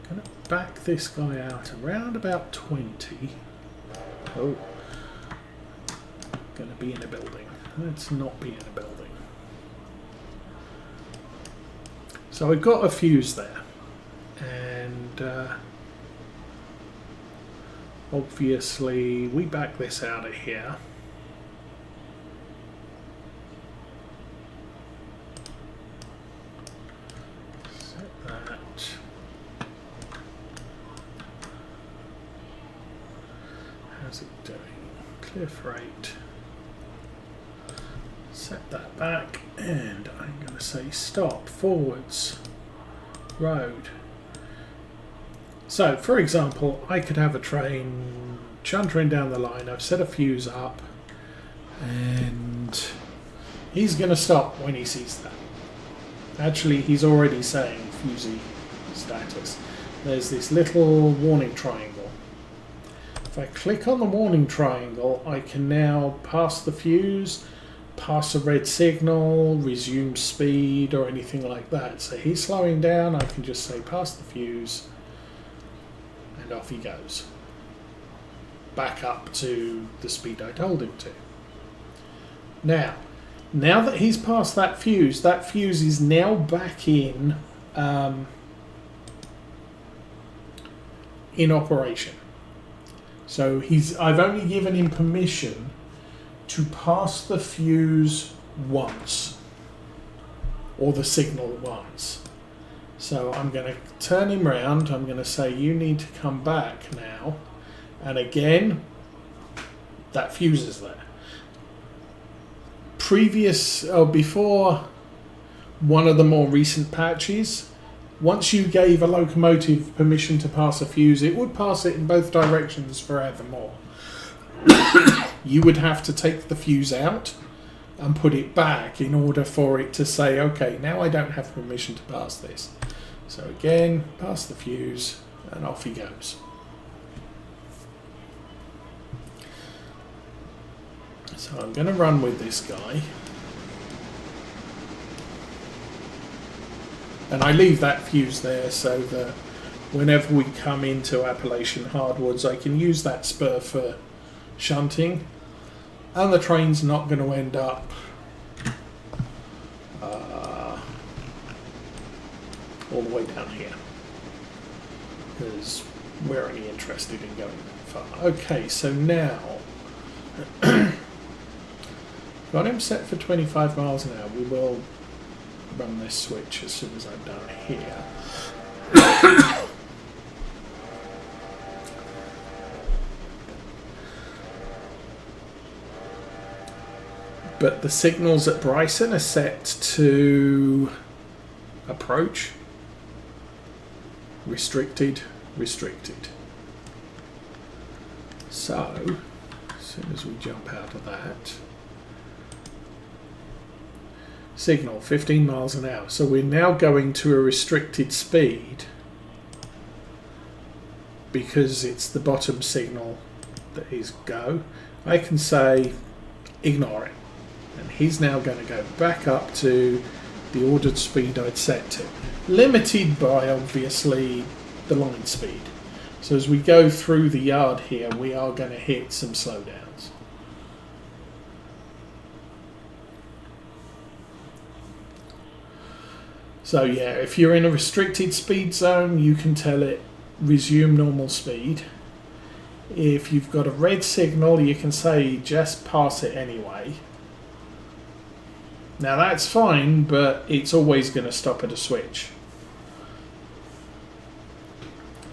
I'm going to back this guy out around about 20. Oh. Going to be in a building. Let's not be in a building. So I've got a fuse there, and obviously we back this out of here. Set that. How's it doing? Clear freight. Set that back, and I'm going to say stop, forwards, road. So, for example, I could have a train chuntering down the line. I've set a fuse up, and he's going to stop when he sees that. Actually, he's already saying fusey status. There's this little warning triangle. If I click on the warning triangle, I can now pass the fuse, pass a red signal, resume speed, or anything like that. So he's slowing down, I can just say pass the fuse, and off he goes. Back up to the speed I told him to. Now that he's passed that fuse is now back in operation. So I've only given him permission to pass the fuse once, or the signal once. So I'm going to turn him round, I'm going to say you need to come back now, and again that fuse is there. Before one of the more recent patches, once you gave a locomotive permission to pass a fuse, it would pass it in both directions forevermore. You would have to take the fuse out and put it back in order for it to say, okay, now I don't have permission to pass this. So again, pass the fuse, and off he goes. So I'm going to run with this guy. And I leave that fuse there so that whenever we come into Appalachian hardwoods, I can use that spur for shunting, and the train's not going to end up all the way down here, because we're only interested in going that far. Okay, so now got him set for 25 miles an hour. We will run this switch as soon as I'm done here. But the signals at Bryson are set to approach, restricted, restricted. So, as soon as we jump out of that, signal 15 miles an hour. So we're now going to a restricted speed because it's the bottom signal that is go. I can say ignore it. And he's now going to go back up to the ordered speed I'd set to. Limited by, obviously, the line speed. So as we go through the yard here, we are going to hit some slowdowns. So yeah, if you're in a restricted speed zone, you can tell it resume normal speed. If you've got a red signal, you can say just pass it anyway. Now that's fine, but it's always going to stop at a switch.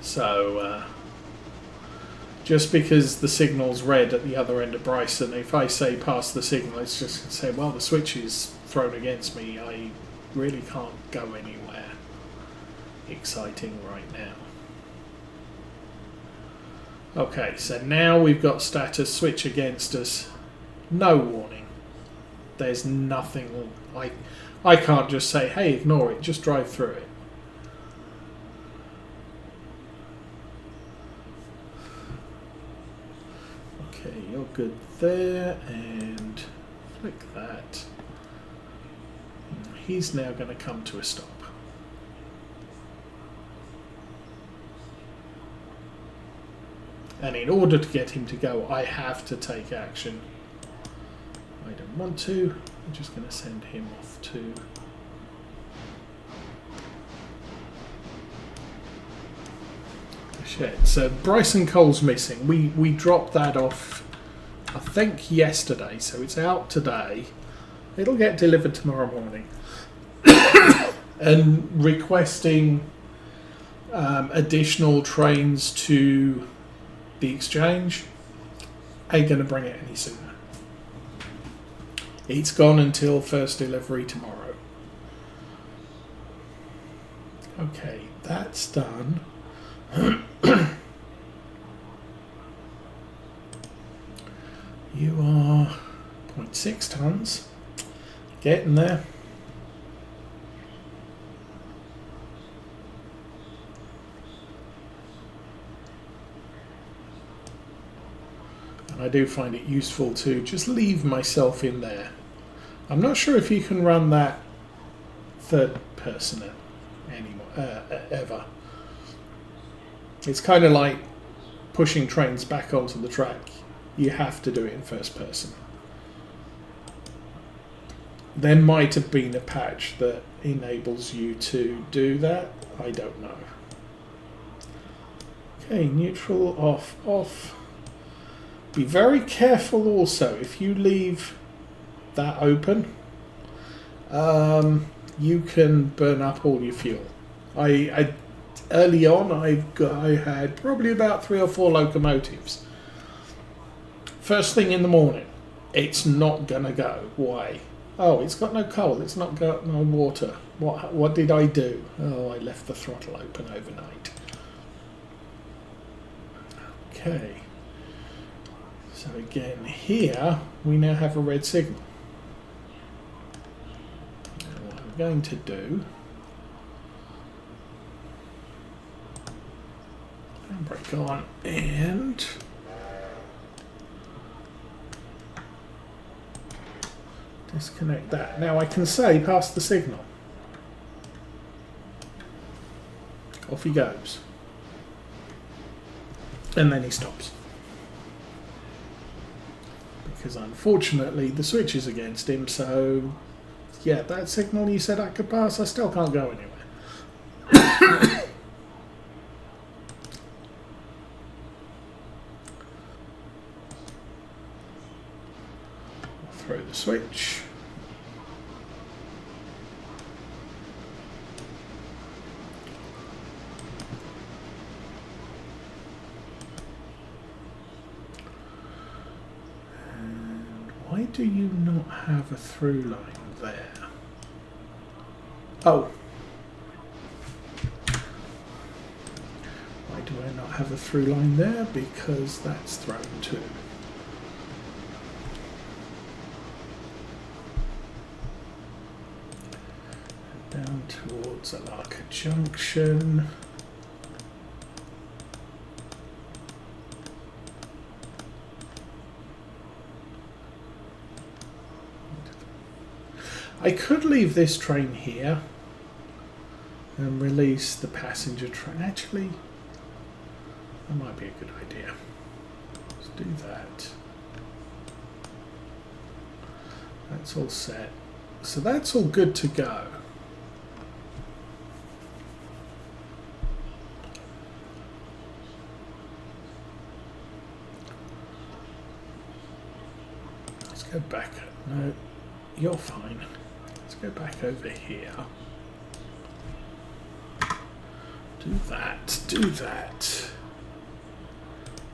So just because the signal's red at the other end of Bryson, if I say pass the signal, it's just going to say, well, the switch is thrown against me. I really can't go anywhere exciting right now. Okay, so now we've got status switch against us. No warning. There's nothing. I can't just say, hey, ignore it, just drive through it. Okay, you're good there, and flick that. He's now going to come to a stop. And in order to get him to go, I have to take action. I don't want to. I'm just going to send him off to... the shed. So Bryson Cole's missing. We dropped that off, I think, yesterday. So it's out today. It'll get delivered tomorrow morning. And requesting additional trains to the exchange ain't going to bring it any sooner. It's gone until first delivery tomorrow. Okay, that's done. You are 0.6 tons. Getting there. I do find it useful to just leave myself in there. I'm not sure if you can run that third person anymore, ever. It's kind of like pushing trains back onto the track. You have to do it in first person. There might have been a patch that enables you to do that. I don't know. Okay, neutral, off, off. Be very careful also if you leave that open. You can burn up all your fuel. I early on I had probably about 3 or 4 locomotives. First thing in the morning, it's not gonna go. Why? Oh, it's got no coal. It's not got no water. What did I do? Oh, I left the throttle open overnight. Okay. So again, here we now have a red signal. Now what I'm going to do, handbrake on and disconnect that. Now I can say pass the signal. Off he goes. And then he stops. Because unfortunately the switch is against him, so yeah, that signal you said I could pass, I still can't go anywhere. Throw the switch. Why do you not have a through line there? Oh. Why do I not have a through line there? Because that's thrown too. Down towards Alarka Junction. I could leave this train here and release the passenger train. Actually, that might be a good idea. Let's do that. That's all set. So that's all good to go. Let's go back. No, you're fine. Let's go back over here. Do that, do that.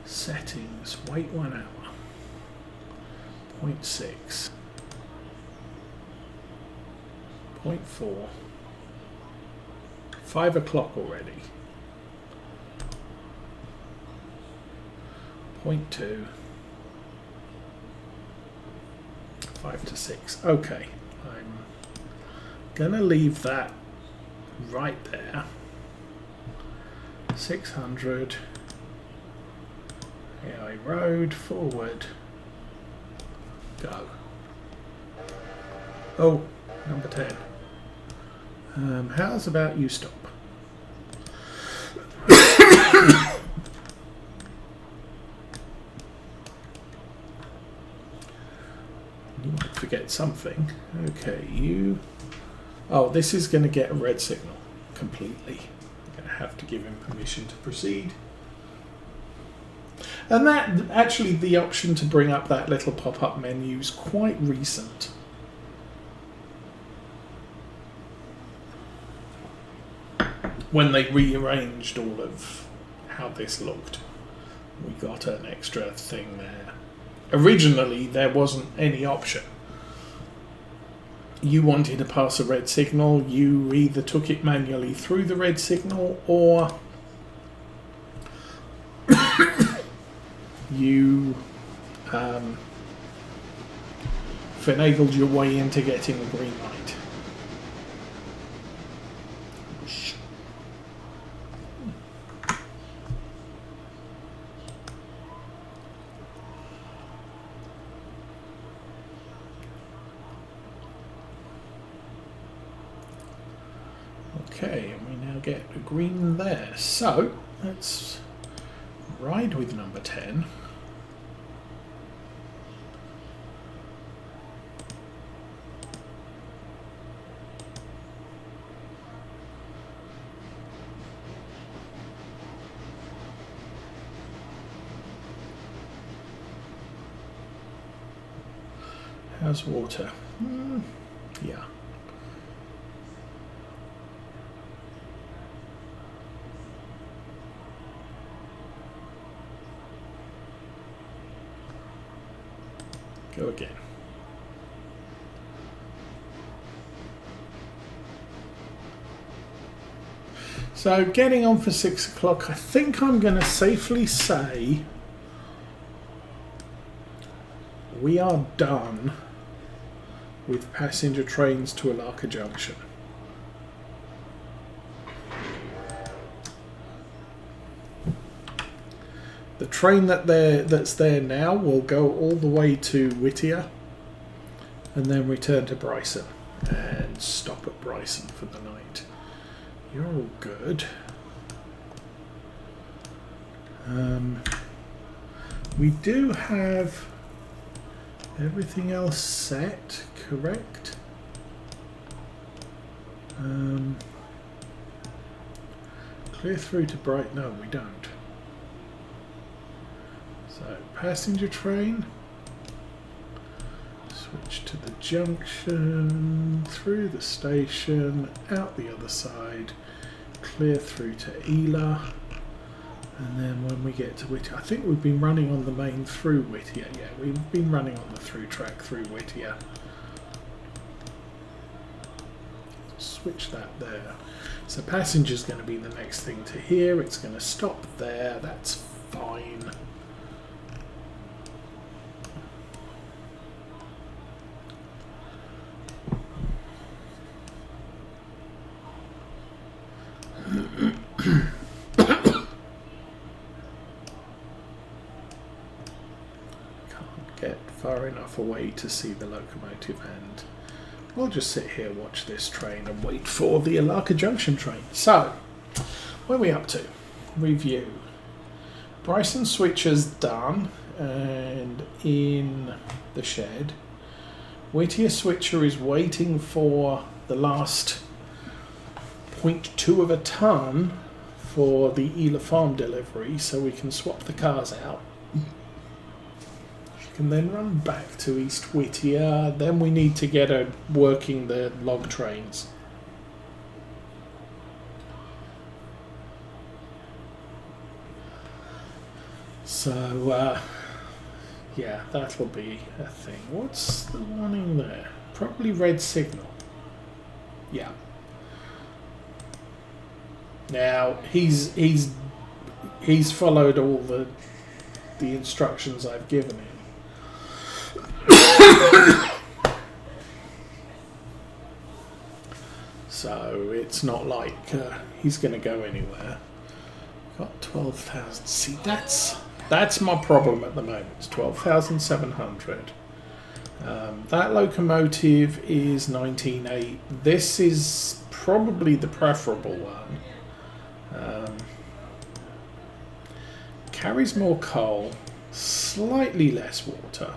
Settings, wait 1 hour. 0.6. 0.4. 5 o'clock already. 0.2. 5 to 6. Okay, I'm gonna leave that right there. 600. AI road forward. Go. Oh, number 10. How's about you stop? You might forget something. Okay, you... Oh, this is going to get a red signal completely. I'm going to have to give him permission to proceed. And that, actually, the option to bring up that little pop-up menu is quite recent. When they rearranged all of how this looked, we got an extra thing there. Originally, there wasn't any option. You wanted to pass a red signal, you either took it manually through the red signal, or you finagled your way into getting a green light. Okay, and we now get a green there. So, let's ride with number 10. How's water? Yeah. Go again. So getting on for 6 o'clock, I think I'm going to safely say we are done with passenger trains to Alarka Junction. The train that's there now will go all the way to Whittier and then return to Bryson and stop at Bryson for the night. You're all good. We do have everything else set, correct? Clear through to Bright. No, we don't. So, passenger train, switch to the junction, through the station, out the other side, clear through to Ela, and then when we get to Whittier, I think we've been running on the main through Whittier. Yeah, we've been running on the through track through Whittier. Switch that there. So passenger's going to be the next thing to here. It's going to stop there. That's fine. Can't get far enough away to see the locomotive and we'll just sit here, watch this train, and wait for the Alarka Junction train. So, where are we up to? Review. Bryson switcher's done, and in the shed. Whittier switcher is waiting for the last 0.2 of a ton for the Ela Farm delivery, so we can swap the cars out. She can then run back to East Whittier. Then we need to get her working the log trains. So, yeah, that'll be a thing. What's the warning there? Probably red signal. Yeah. Now he's followed all the instructions I've given him. So it's not like he's going to go anywhere. Got 12,000. See, that's my problem at the moment. It's 12,700. That locomotive is 19.8. This is probably the preferable one. Carries more coal, slightly less water.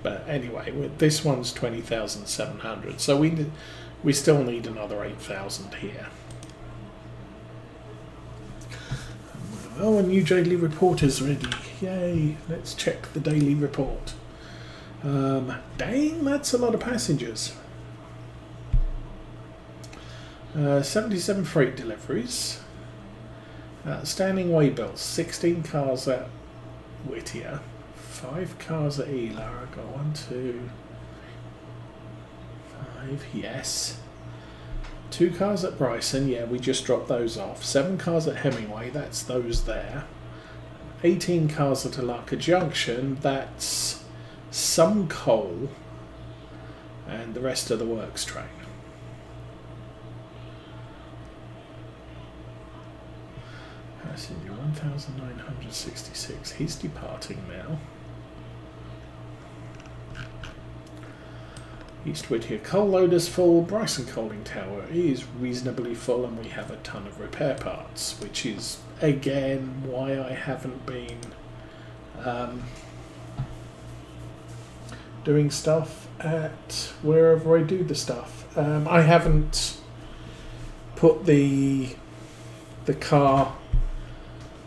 But anyway, this one's 20,700, so we still need another 8,000 here. Oh, a new daily report is ready. Yay, let's check the daily report. Dang, that's a lot of passengers. 77 freight deliveries. Standing way bills. 16 cars at Whittier. 5 cars at Ela. I got 1, 2, 5. Yes. 2 cars at Bryson. Yeah, we just dropped those off. 7 cars at Hemingway. That's those there. 18 cars at Alarka Junction. That's some coal. And the rest of the works train. Passenger 1,966. He's departing now. East Whittier coal loader's full. Bryson coaling tower is reasonably full, and we have a ton of repair parts, which is again why I haven't been doing stuff at wherever I do the stuff. I haven't put the car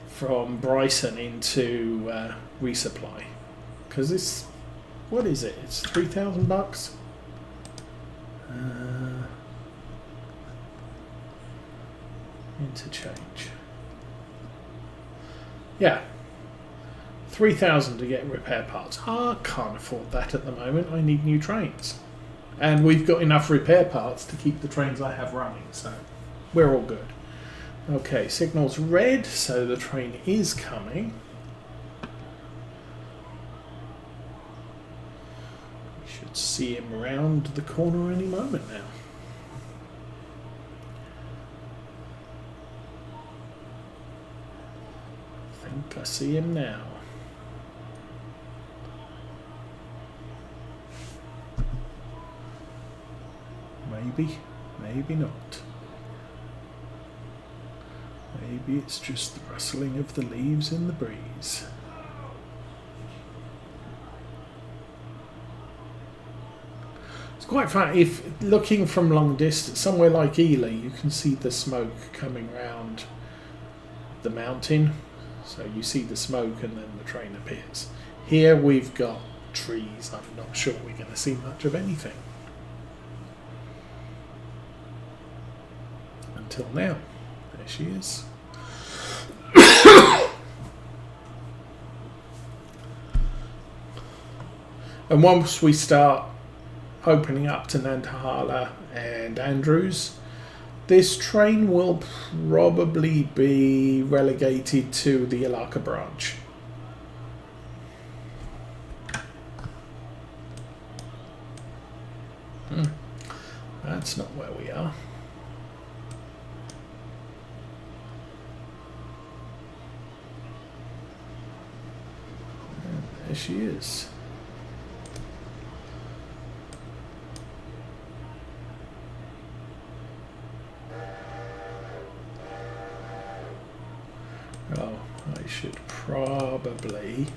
from Bryson into resupply, because it's, what is it? It's $3,000. Interchange. Yeah, 3,000 to get repair parts. I can't afford that at the moment. I need new trains, and we've got enough repair parts to keep the trains I have running, so we're all good. Okay, signal's red, so the train is coming. We should see him around the corner any moment now. I think I see him now. Maybe, maybe not. Maybe it's just the rustling of the leaves in the breeze. It's quite fun. If looking from long distance, somewhere like Ela, you can see the smoke coming round the mountain. So you see the smoke and then the train appears. Here we've got trees. I'm not sure we're going to see much of anything. Until now. There she is. And once we start opening up to Nantahala and Andrews, this train will probably be relegated to the Alarka branch. That's not where we are. And there she is. I should probably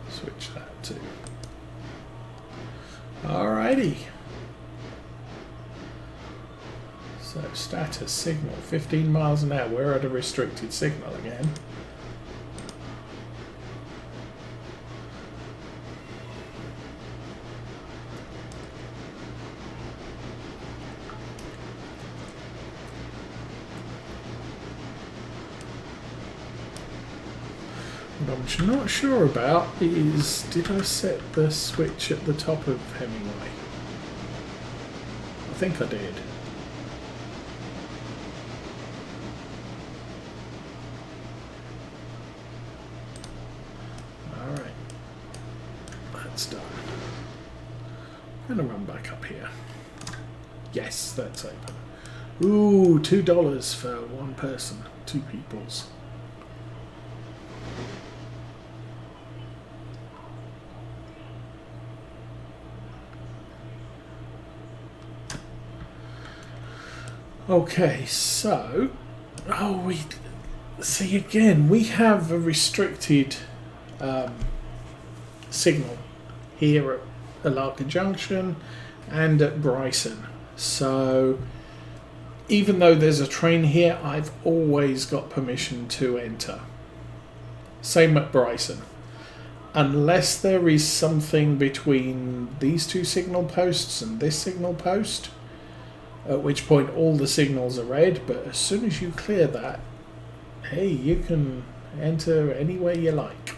switch that to. Alrighty. So status signal 15 miles an hour. We're at a restricted signal again. What I'm not sure about is, did I set the switch at the top of Hemingway? I think I did. Alright. That's done. I'm going to run back up here. Yes, that's open. Ooh, $2 for one person. 2 peoples. Okay, so, we see again, we have a restricted signal here at Alarka Junction and at Bryson. So, even though there's a train here, I've always got permission to enter. Same at Bryson. Unless there is something between these 2 signal posts and this signal post, at which point all the signals are red, but as soon as you clear that, hey, you can enter anywhere you like.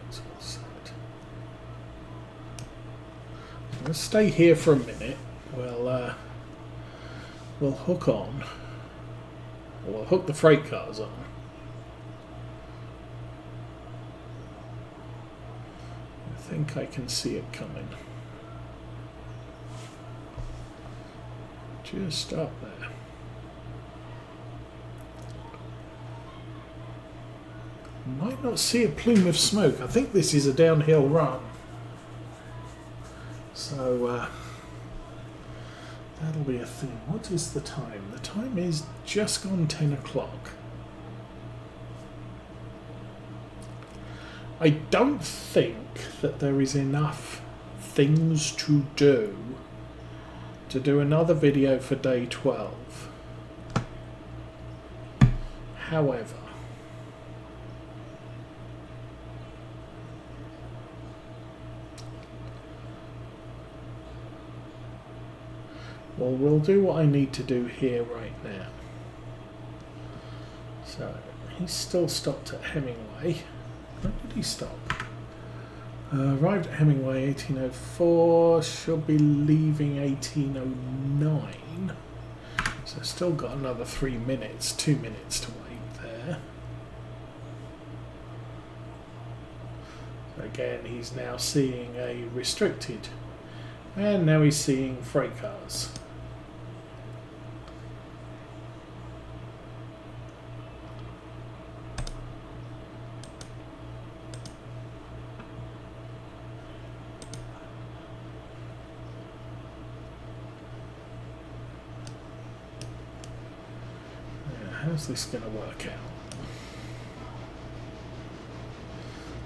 That's all set. Let's stay here for a minute. We'll hook on. We'll hook the freight cars on. I think I can see it coming. Just up there. Might not see a plume of smoke. I think this is a downhill run. So that'll be a thing. What is the time? The time is just gone 10 o'clock. I don't think that there is enough things to do another video for day 12. However, we'll do what I need to do here right now. So, he's still stopped at Hemingway. When did he stop? Arrived at Hemingway 1804, should be leaving 1809. So still got another 3 minutes, 2 minutes to wait there. So again, he's now seeing a restricted, and now he's seeing freight cars. How's this going to work out?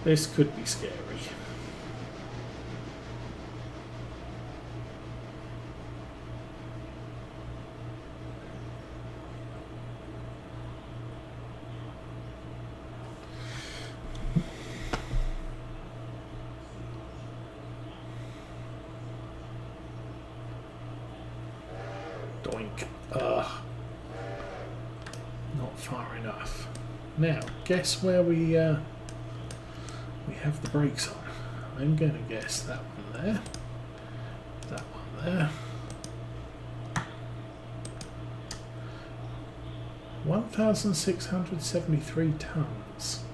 This could be scary. Doink. Not far enough. Now, guess where we have the brakes on. I'm going to guess that one there. That one there. 1,673 tons.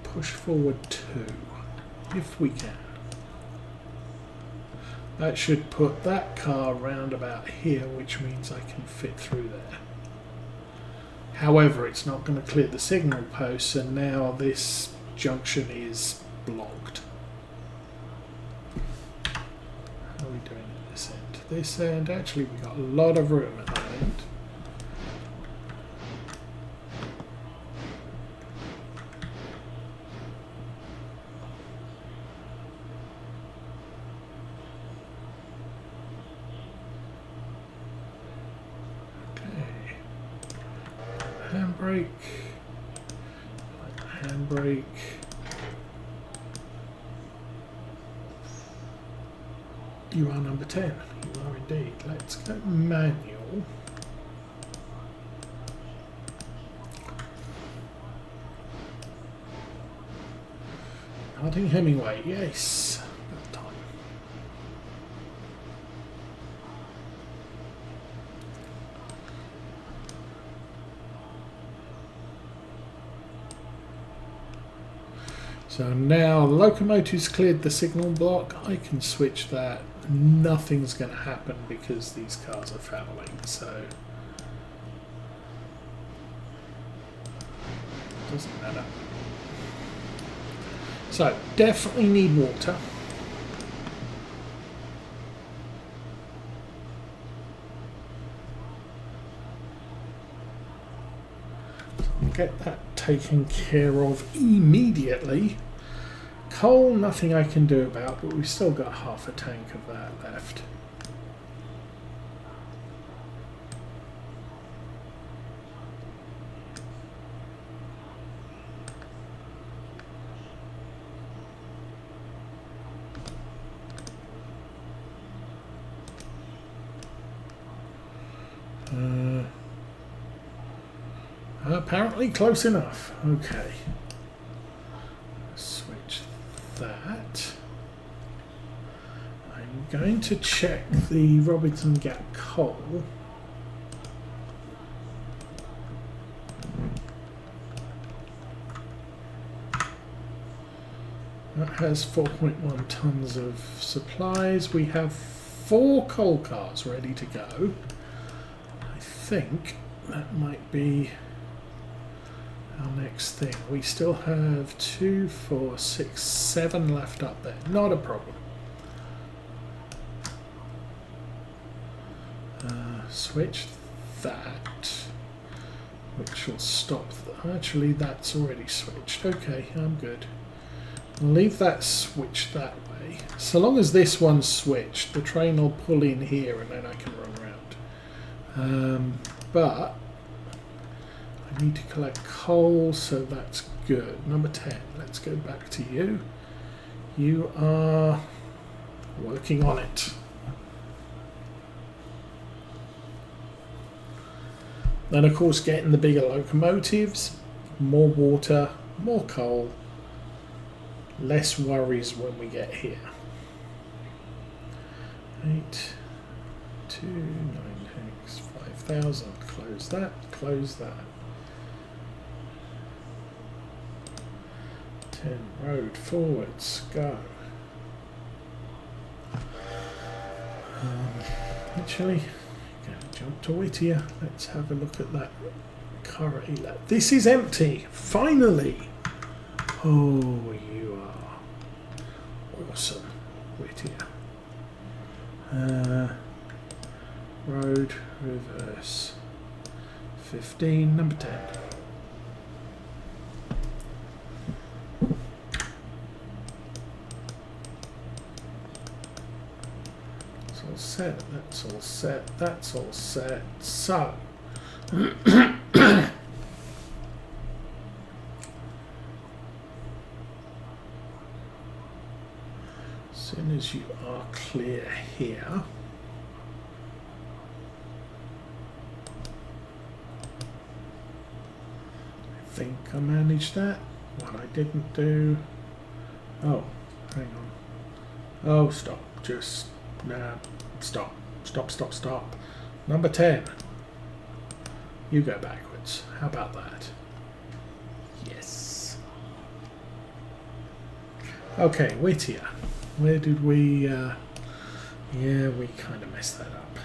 Push forward 2, if we can. That should put that car round about here, which means I can fit through there. However, it's not going to clear the signal posts, and now this junction is blocked. How are we doing at this end? This end, actually, we've got a lot of room at that end. Handbrake, handbrake. You are number 10. You are indeed. Let's go manual. Harding Hemingway, yes. About time. So now the locomotive's cleared the signal block. I can switch that. Nothing's going to happen because these cars are fouling. So doesn't matter. So definitely need water. So I'll get that taken care of immediately. Coal, nothing I can do about, but we've still got half a tank of that left. Apparently close enough. Okay. Switch that. I'm going to check the Robinson Gap coal. That has 4.1 tons of supplies. We have 4 coal cars ready to go. I think that might be our next thing. We still have 2, 4, 6, 7 left up there. Not a problem. Switch that, which will stop. Actually, that's already switched. Okay, I'm good. I'll leave that switched that way. So long as this one's switched, the train will pull in here and then I can run around. But I need to collect coal, so that's good. Number 10, let's go back to you. You are working on it. Then, of course, getting the bigger locomotives, more water, more coal, less worries when we get here. 8, 2, 9, 6, 5,000. Close that, close that. 10, road forwards, go. Actually, jump to Whittier. Let's have a look at that car. This is empty. Finally. Oh, you are awesome, Whittier. Road reverse. 15, number 10. Set, that's all set, that's all set. So as soon as you are clear here, I think I managed that. What I didn't do, oh, hang on, oh, stop, just stop. Number 10. You go backwards. How about that? Yes. Okay, Whittier. Where did we... yeah, we kind of messed that up.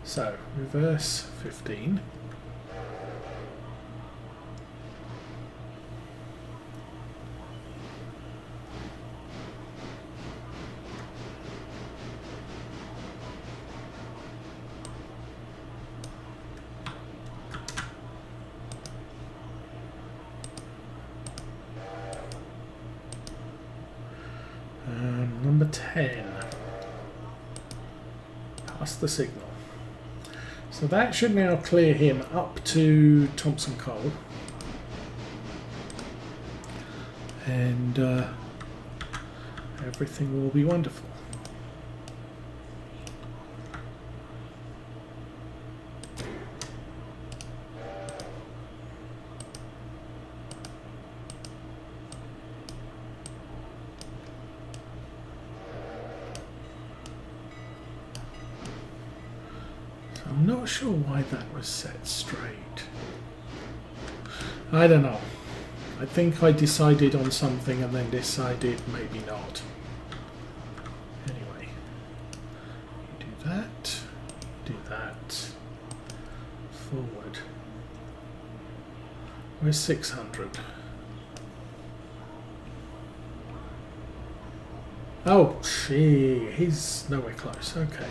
So, reverse 15. Number 10. Pass the signal. So that should now clear him up to Thompson Coal. And everything will be wonderful. I'm not sure why that was set straight. I don't know. I think I decided on something and then decided maybe not. Anyway, you do that, do that. Forward. Where's 600? Oh, gee, he's nowhere close. Okay.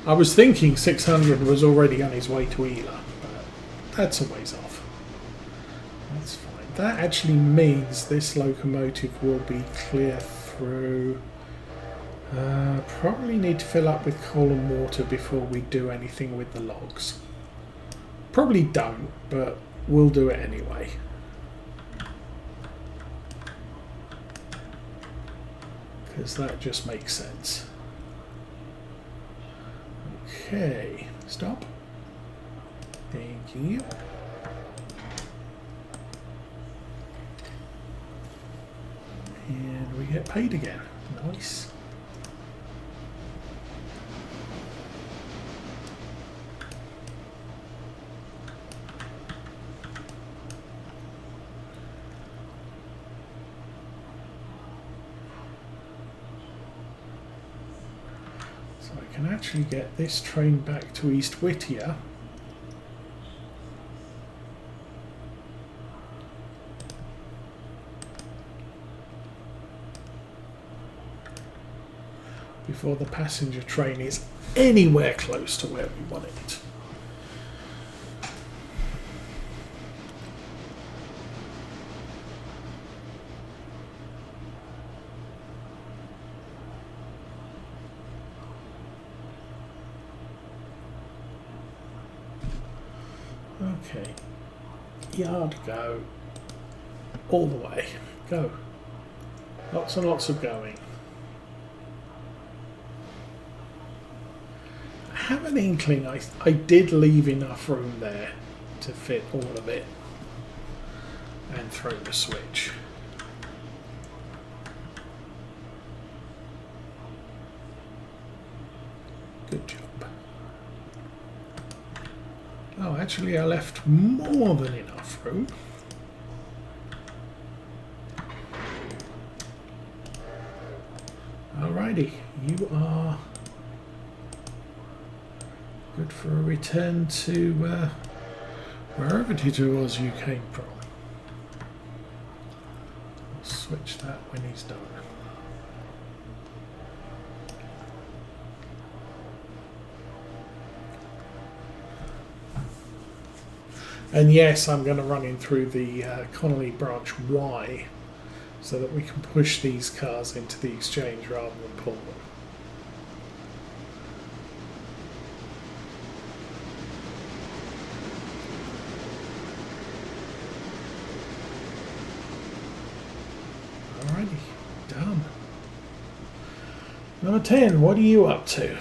I was thinking 600 was already on his way to Ela, but that's a ways off. That's fine. That actually means this locomotive will be clear through. Probably need to fill up with coal and water before we do anything with the logs. Probably don't, but we'll do it anyway. Because that just makes sense. Okay, stop. Thank you. And we get paid again. Nice. I can actually get this train back to East Whittier. Before the passenger train is anywhere close to where we want it. Okay, yard go, all the way, go, lots and lots of going. I have an inkling I did leave enough room there to fit all of it and throw the switch. Good job. Oh, actually I left more than enough room. Alrighty, you are good for a return to wherever it was you came from. I'll switch that when he's done. And yes, I'm going to run in through the Connolly branch Y so that we can push these cars into the exchange rather than pull them. Alrighty, done. Number 10, what are you up to?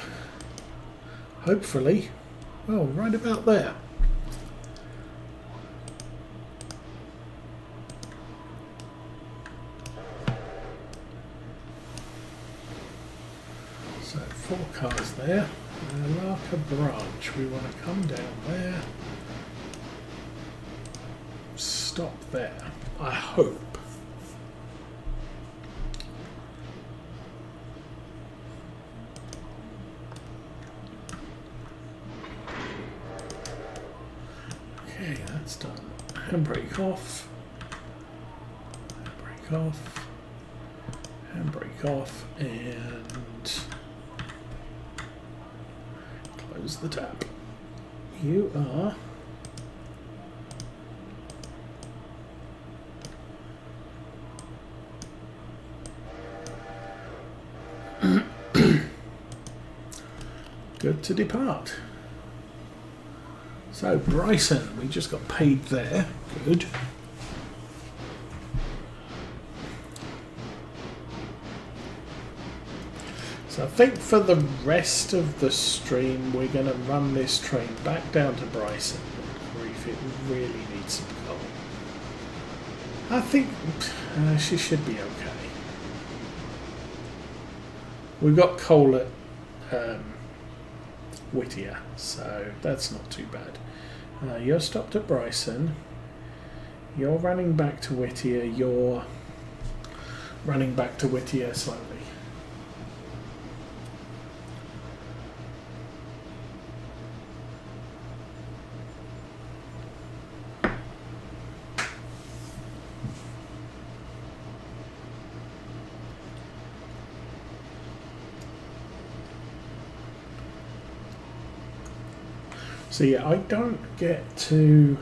Hopefully, well, right about there. So 4 cars there. Alarka branch. We want to come down there. Stop there. I hope. Okay, that's done. Handbrake off. Handbrake off. Handbrake off, and close the tap. You are Good to depart. So Bryson, we just got paid there. Good. So I think for the rest of the stream, we're going to run this train back down to Bryson. If it really needs some coal. I think she should be okay. We've got coal at Whittier, so that's not too bad. You're stopped at Bryson. You're running back to Whittier. You're running back to Whittier slowly. So yeah, I don't get to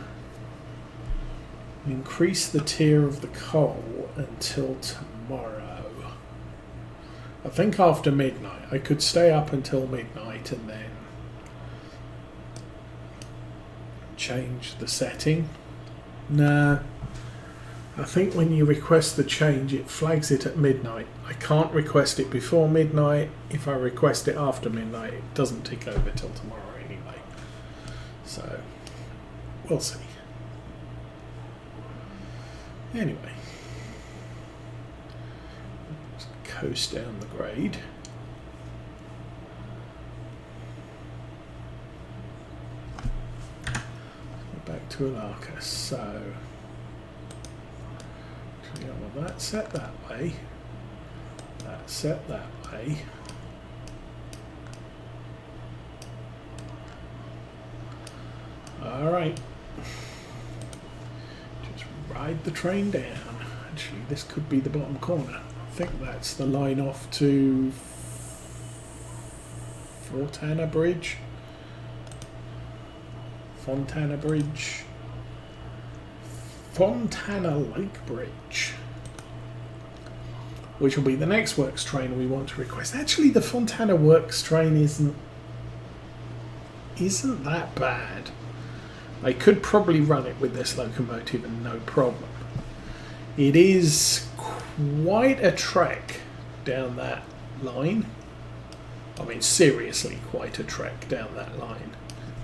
increase the tier of the coal until tomorrow. I think after midnight. I could stay up until midnight and then change the setting. Nah, I think when you request the change, it flags it at midnight. I can't request it before midnight. If I request it after midnight, it doesn't tick over till tomorrow. So, we'll see. Anyway, just coast down the grade. Go back to Alarka. So, well, that's set that way. That's set that way. Alright, just ride the train down. Actually, this could be the bottom corner. I think that's the line off to Fontana Bridge. Fontana Bridge. Fontana Lake Bridge. Which will be the next works train we want to request. Actually, the Fontana works train isn't that bad. I could probably run it with this locomotive and no problem. It is quite a trek down that line. I mean, seriously, quite a trek down that line.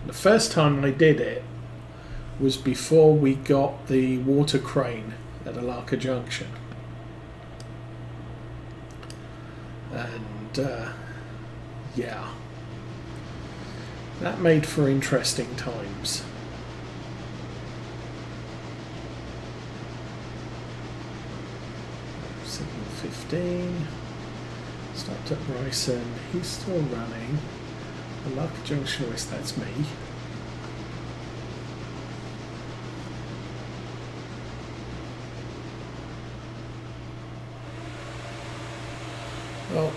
The first time I did it was before we got the water crane at Alarka Junction. And, yeah. That made for interesting times. Signal 15. Stopped at Bryson. He's still running. Alarka Junction West, that's me. Well,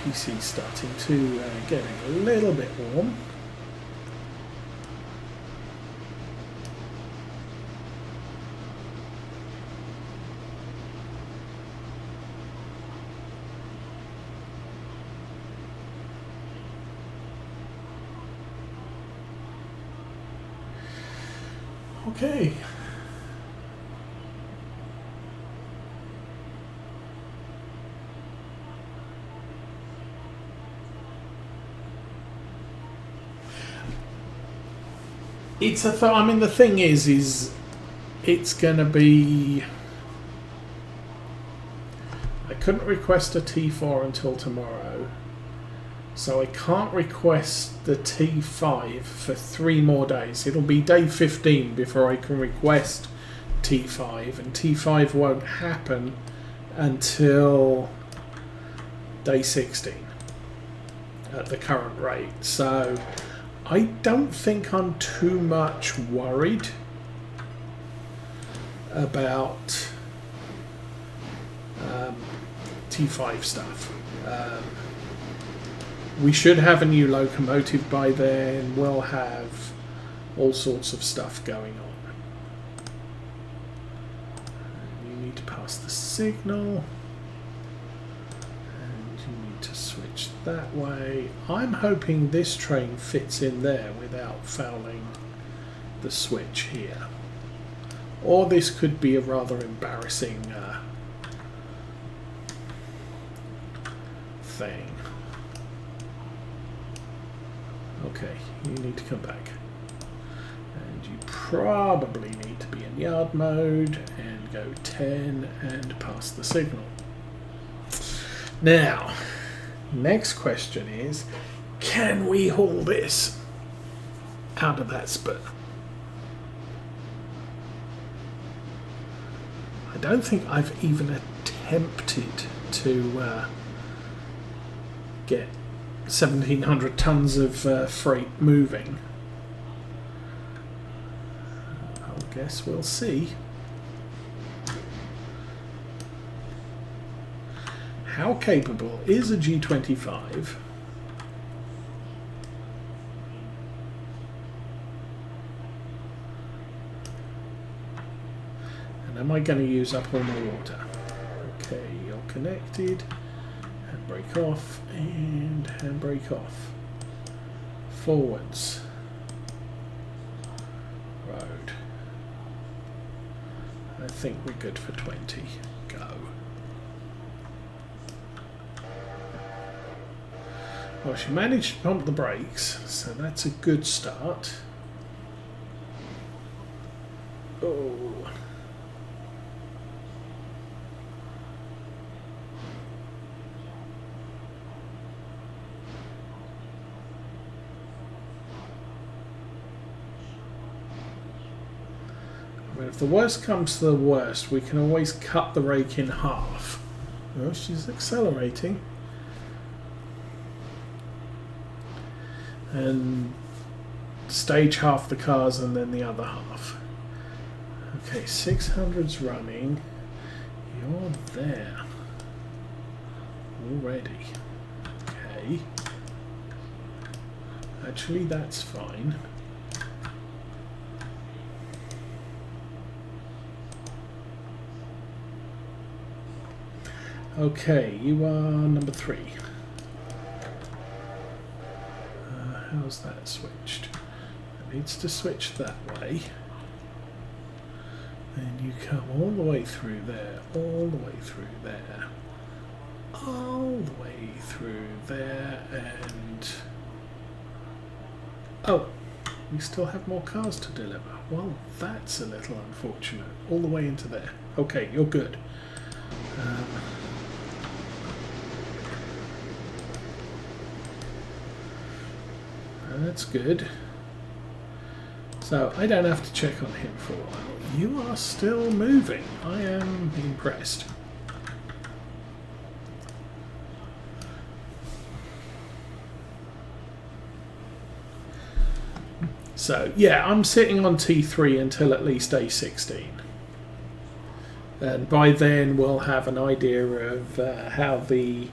PC's starting to getting a little bit warm. Okay. It's a I mean, the thing is it's going to be... I couldn't request a T4 until tomorrow, so I can't request the T5 for 3 more days. It'll be day 15 before I can request T5, and T5 won't happen until day 16 at the current rate. So I don't think I'm too much worried about T5 stuff. We should have a new locomotive by then. We'll have all sorts of stuff going on. You need to pass the signal. And you need to switch that way. I'm hoping this train fits in there without fouling the switch here. Or this could be a rather embarrassing thing. Okay, you need to come back. And you probably need to be in yard mode and go 10 and pass the signal. Now, next question is, can we haul this out of that spur? I don't think I've even attempted to get 1,700 tons of freight moving. I guess we'll see. How capable is a G25? And am I going to use up all my water? Okay, you're connected. Handbrake off and handbrake off. Forwards. Road. I think we're good for 20. Go. Well, she managed to pump the brakes, so that's a good start. Oh. But if the worst comes to the worst, we can always cut the rake in half. Oh, she's accelerating. And stage half the cars and then the other half. Okay, 600's running. You're there already. Okay. Actually, that's fine. Okay, you are number 3. How's that switched? It needs to switch that way. Then you come all the way through there, all the way through there, all the way through there, and... oh, we still have more cars to deliver. Well, that's a little unfortunate. All the way into there. Okay, you're good. That's good. So I don't have to check on him for a while. You are still moving. I am impressed. So yeah, I'm sitting on T3 until at least A16. And by then we'll have an idea of how the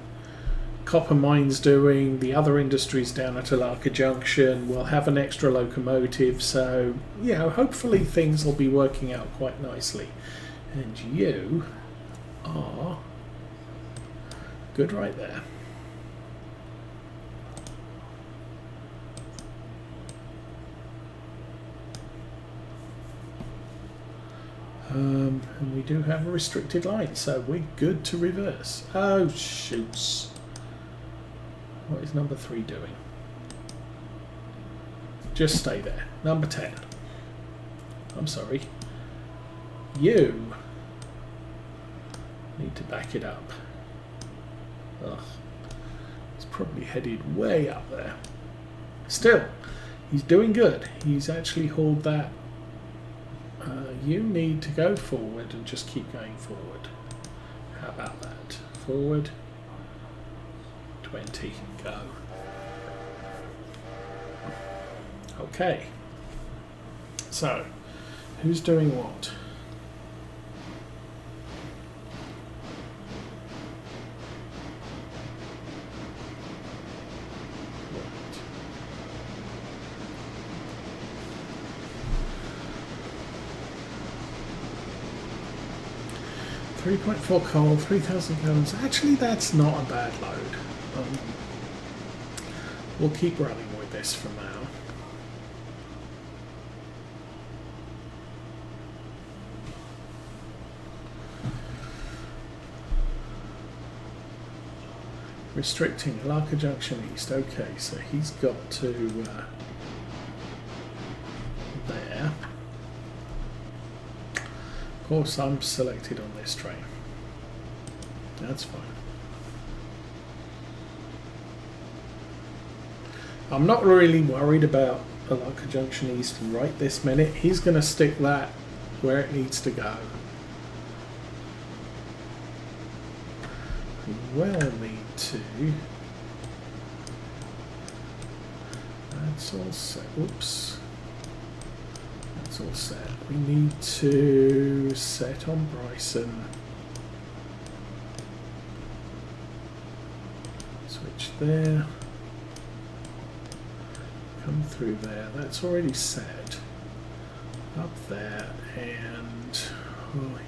copper mine's doing, the other industries down at Alarka Junction. We'll have an extra locomotive, so you know, hopefully things will be working out quite nicely. And you are good right there. And we do have a restricted line, so we're good to reverse. Oh shoots. What is number 3 doing? Just stay there. Number 10. I'm sorry. You need to back it up. Ugh. It's probably headed way up there. Still, he's doing good. He's actually hauled that. You need to go forward and just keep going forward. How about that? Forward. 20. Go. Okay. So, who's doing what? Right. 3.4 coal, 3,000 gallons. Actually, that's not a bad load. We'll keep running with this for now. Restricting Alarka Junction East. Okay, so he's got to there. Of course, I'm selected on this train. That's fine. I'm not really worried about Alarka Junction East right this minute. He's going to stick that where it needs to go. We'll need to. That's all set. Oops. That's all set. We need to set on Bryson. Switch there. Come through there. That's already set. Up there and. Oh,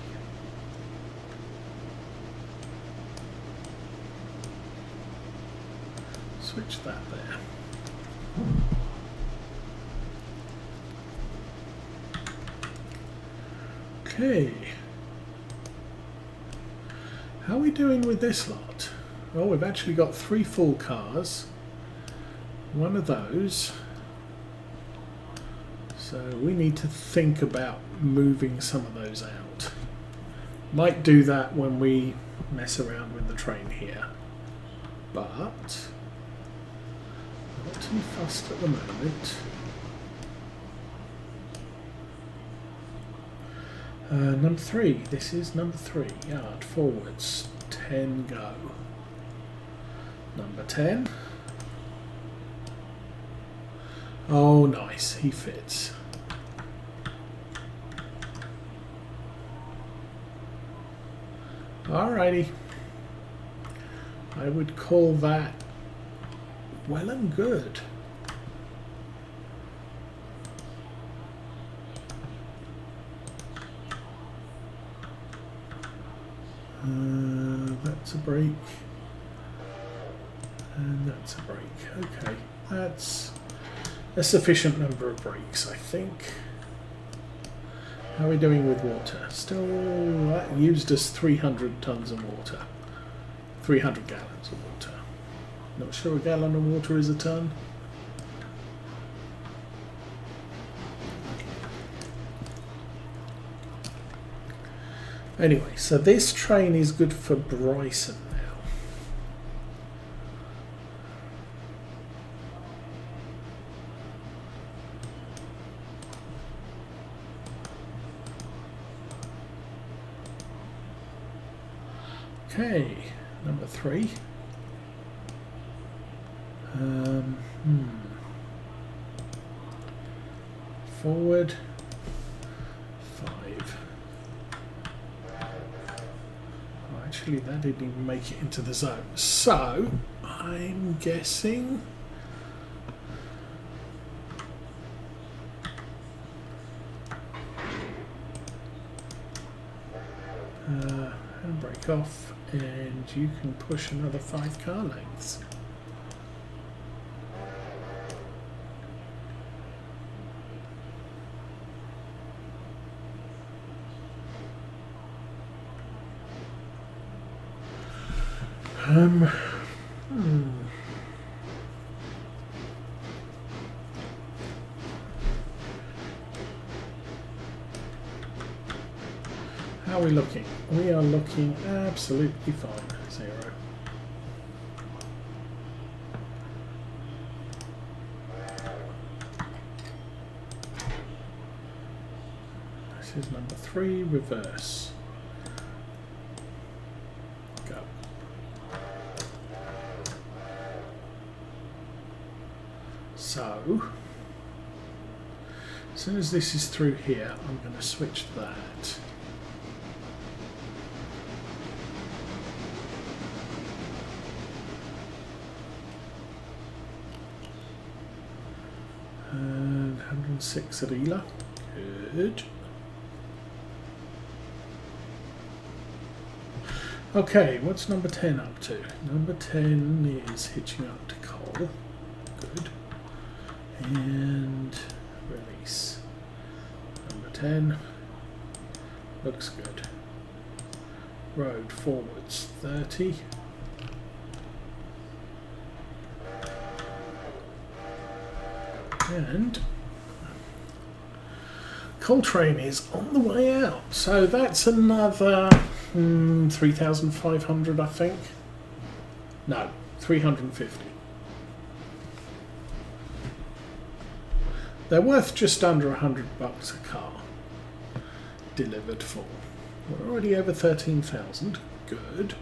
switch that there. Okay. How are we doing with this lot? Well, we've actually got 3 full cars. One of those. So we need to think about moving some of those out. Might do that when we mess around with the train here. But not too fussed at the moment. Number 3. This is number 3. Yard forwards. 10 go. Number 10. Oh, nice. He fits. Alrighty. I would call that well and good. That's a break. And that's a break. Okay. That's a sufficient number of breaks, I think. How are we doing with water? Still, that used us 300 tons of water. 300 gallons of water. Not sure a gallon of water is a ton. Anyway, so this train is good for Bryson now. Okay, number 3. Forward 5. Oh, actually, that didn't even make it into the zone. So, I'm guessing. And break off, and you can push another 5 car lengths. How are we looking? We are looking absolutely fine. 0. This is number 3, reverse. Go. So, as soon as this is through here, I'm going to switch that. And 106 at Ela. Good. Okay, what's number 10 up to? Number 10 is hitching up to coal. Good. And release. Number 10. Looks good. Road forwards 30. And coal train is on the way out. So that's another 3,500, I think. No, 350. They're worth just under $100 a car. Delivered for. We're already over 13,000. Good.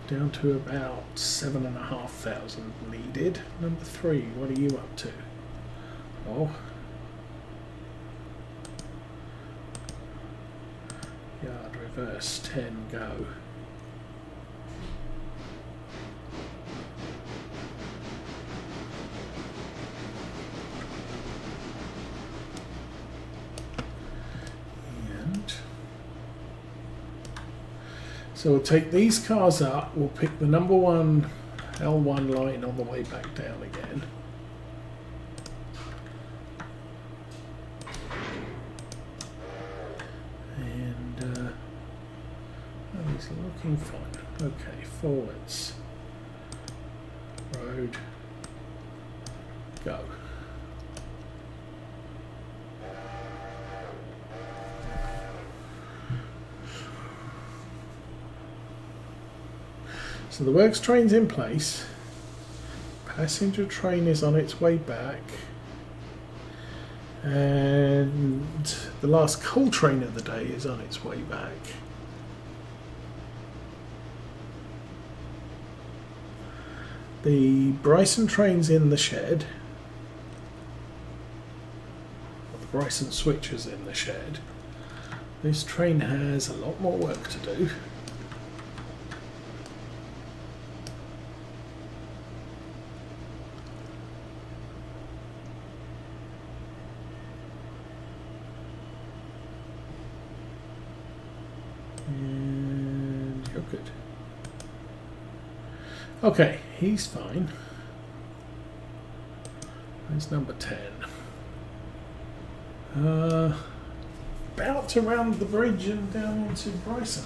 Down to about 7,500 needed. Number 3, what are you up to? Oh. Yard reverse 10 go. And so we'll take these cars up, we'll pick the number 1 L1 line on the way back down again. Looking fine. Okay, forwards. Road. Go. So the works train's in place. Passenger train is on its way back. And the last coal train of the day is on its way back. The Bryson train's in the shed. The Bryson switch is in the shed. This train has a lot more work to do. And you're good. Okay, he's fine. There's number 10. About to round the bridge and down into Bryson.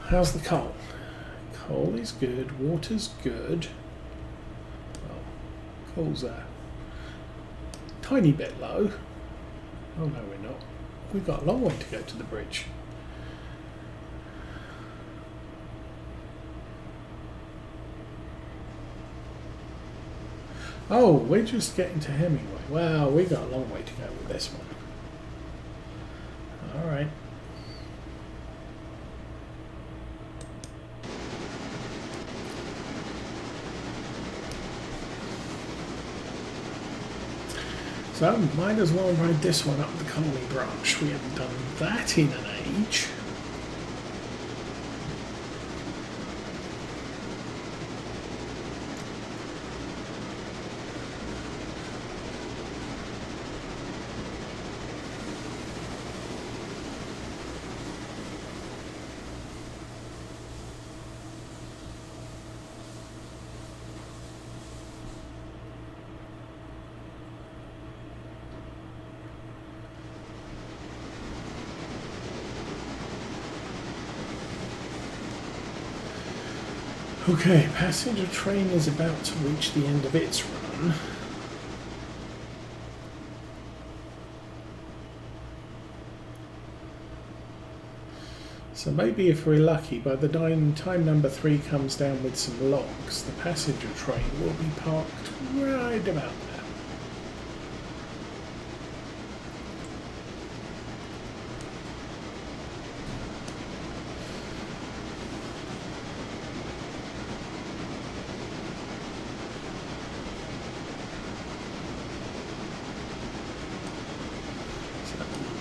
How's the coal? Coal is good, water's good. Well, coal's a tiny bit low. Oh no, we're not. We've got a long way to go to the bridge. Oh, we're just getting to Hemingway. Well, we got a long way to go with this one. All right. So, might as well ride this one up the Colony branch. We haven't done that in an age. Okay, passenger train is about to reach the end of its run. So maybe if we're lucky, by the time number 3 comes down with some logs, the passenger train will be parked right about there.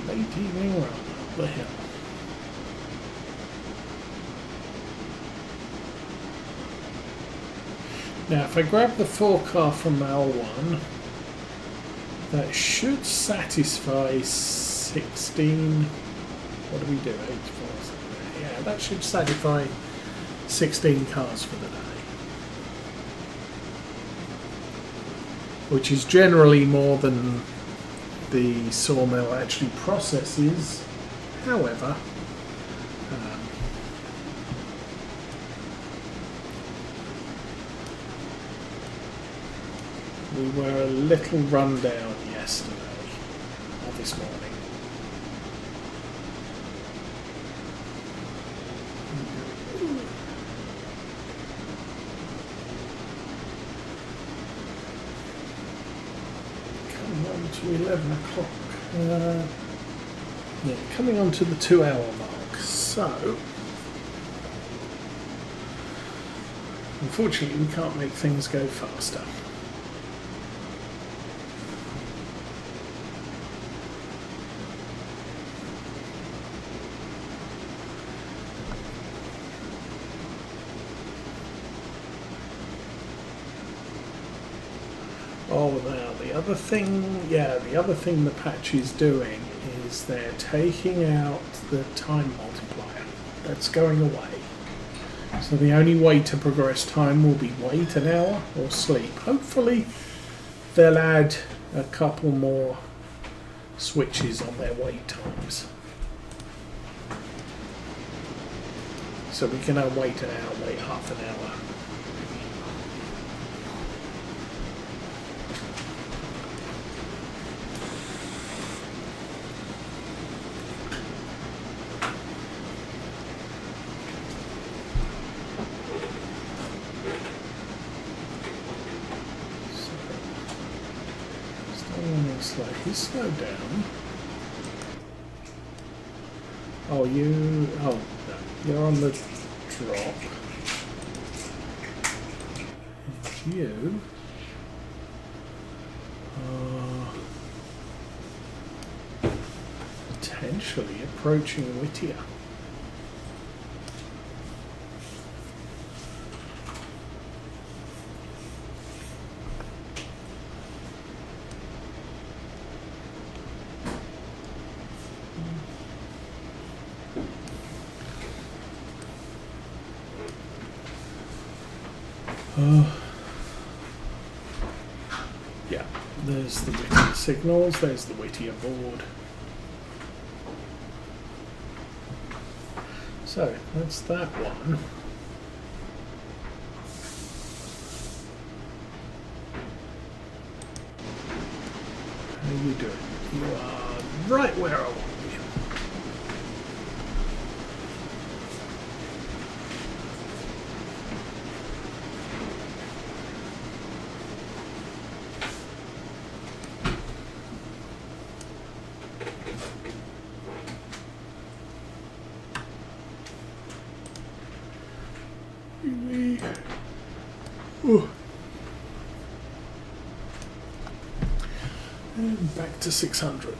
Late evening run up the hill. Now if I grab the 4 car from L1, that should satisfy 16, what do we do, 8, 4, 7, yeah, That should satisfy 16 cars for the day. Which is generally more than the sawmill actually processes. However, we were a little run down yesterday, or this morning. Coming on to 11 o'clock. Yeah, coming on to the 2-hour mark. So, unfortunately, we can't make things go faster. Oh, now the other thing the patch is doing is they're taking out the time multiplier. That's going away. So the only way to progress time will be wait an hour or sleep. Hopefully they'll add a couple more switches on their wait times. So we can now wait an hour, wait half an hour. Slightly slow down. Oh, no, you're on the drop. And you are potentially approaching Whittier. Yeah, there's the Whittier signals, there's the Whittier board. So, that's that one. How are you doing? You are right where I want you. And back to 600.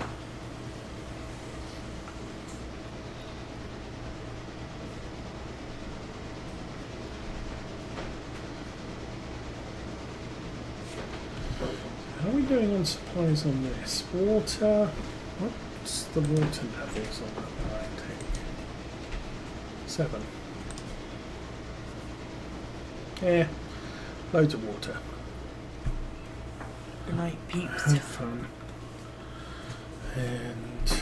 How are we doing on supplies on this? Water. What's the water levels on that tank? 7. Yeah, loads of water. Good night, peeps. Have fun. And so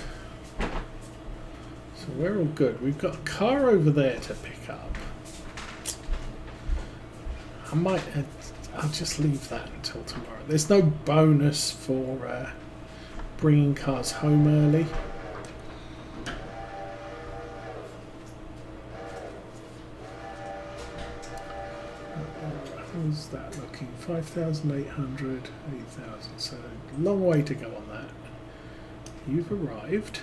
we're all good. We've got a car over there to pick up. I'll just leave that until tomorrow. There's no bonus for bringing cars home early. How's that looking? 5,800, 8,000. So long way to go on that. You've arrived.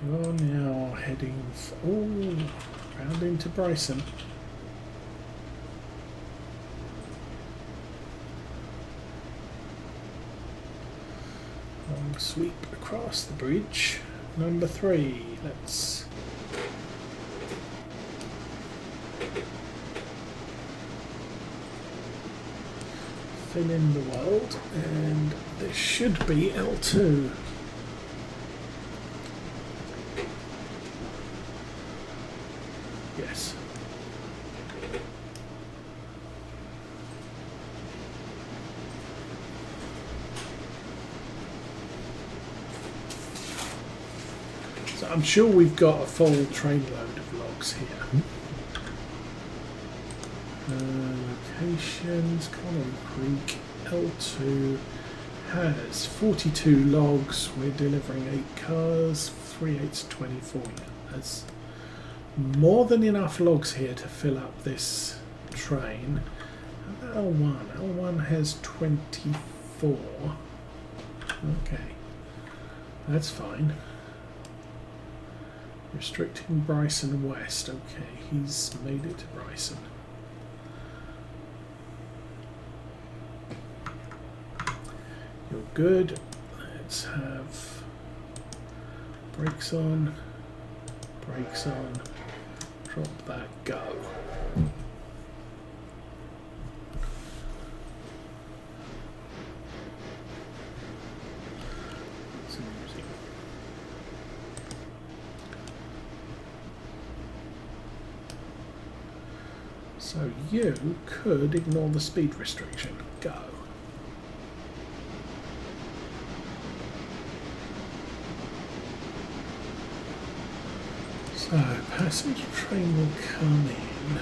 You're now heading round into Bryson. Long sweep across the bridge. Number 3, let's fill in the world, and this should be L2. Yes. So I'm sure we've got a full trainload of logs here. Locations, Connery Creek, L2 has 42 logs. We're delivering 8 cars, 3 8's 24. Yeah, that's more than enough logs here to fill up this train. How about L1? L1 has 24. Okay, that's fine. Restricting Bryson West. Okay, he's made it to Bryson. You're good. Let's have brakes on, drop that, go. So you could ignore the speed restriction. Go. So passenger train will come in.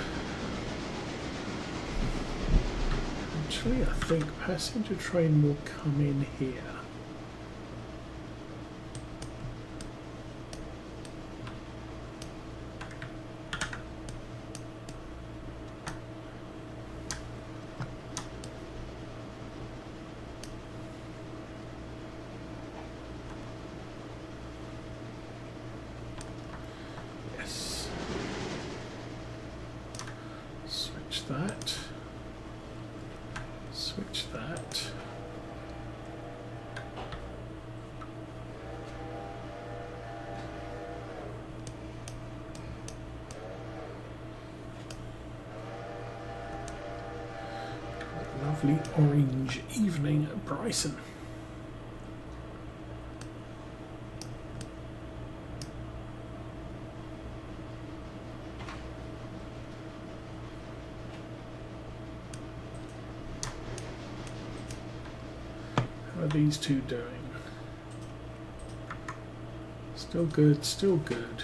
Actually, I think passenger train will come in here. Switch that. Lovely orange evening at Bryson. How are these two doing? Still good, still good.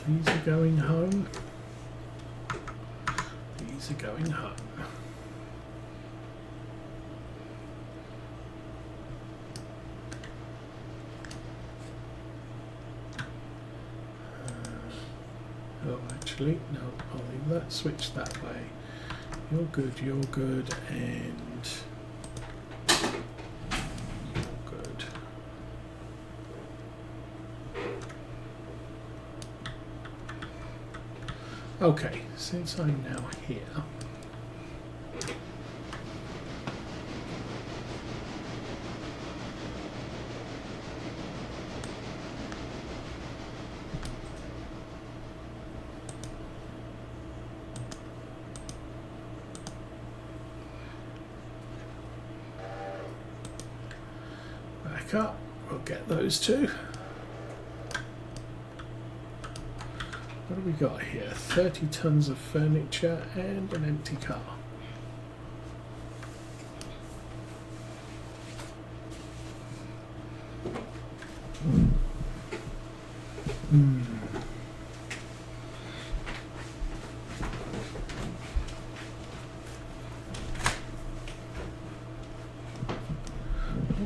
These are going home. These are going home. Oh, actually, no, I'll leave that switch that way. You're good, and you're good. Okay, since I'm now here, back up, we'll get those two. What have we got here? 30 tons of furniture and an empty car.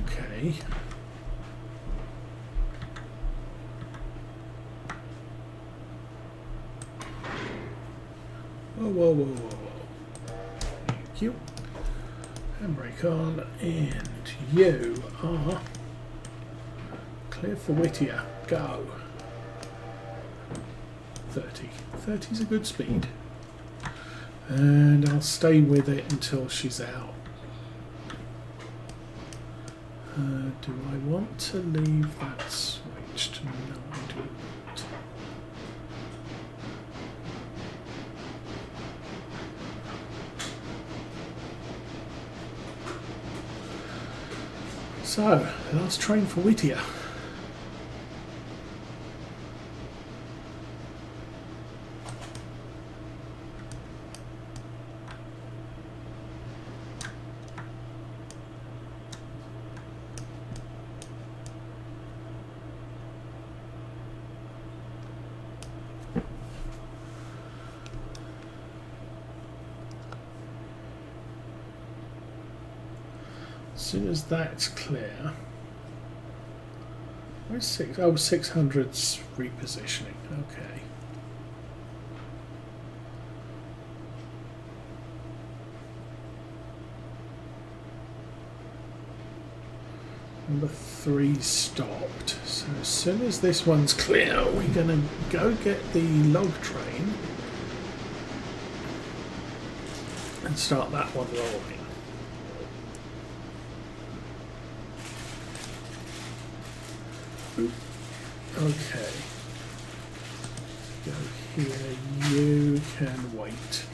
Okay. Whoa. Thank you. Handbrake on, and you are clear for Whittier. Go. 30. 30's a good speed. And I'll stay with it until she's out. Do I want to leave that switched? No, I do not. So, last train for Whittier. As soon as that's clear, where's 600's repositioning, okay. Number 3 stopped, so as soon as this one's clear, we're gonna go get the log train and start that one rolling. Okay, go here, you can wait.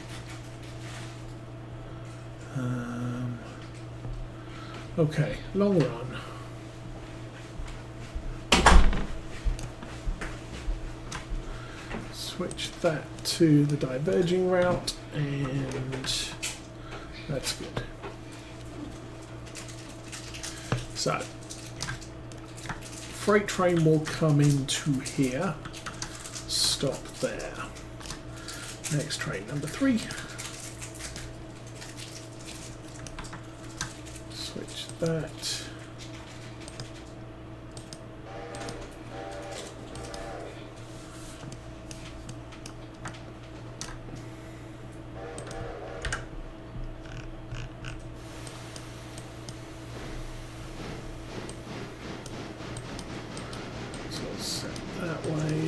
Okay, long run. Switch that to the diverging route, and that's good. So, freight train will come into here, stop there. Next train, number 3. Switch that.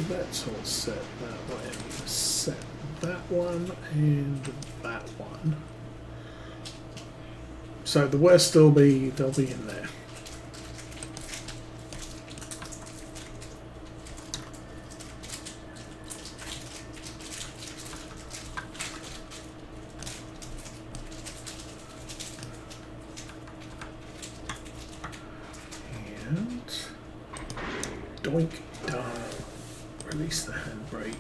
That's all set that way. Set that one and that one. So the worst they'll be in there. And doink down. Release the handbrake.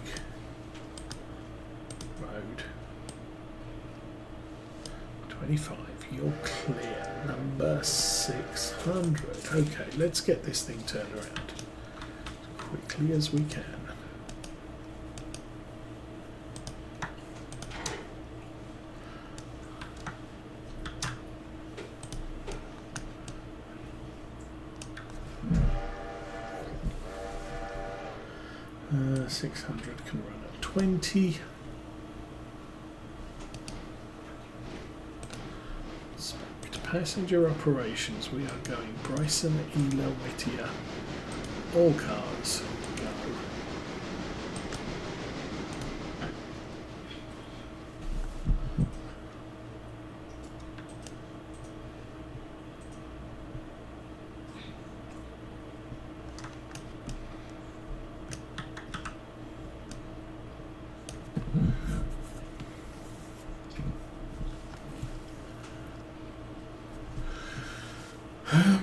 Road. 25. You're clear. Number 600. Okay, let's get this thing turned around as quickly as we can. Uh, 600 can run at 20. Back to passenger operations. We are going Bryson, Ela, Whittier. All cars go.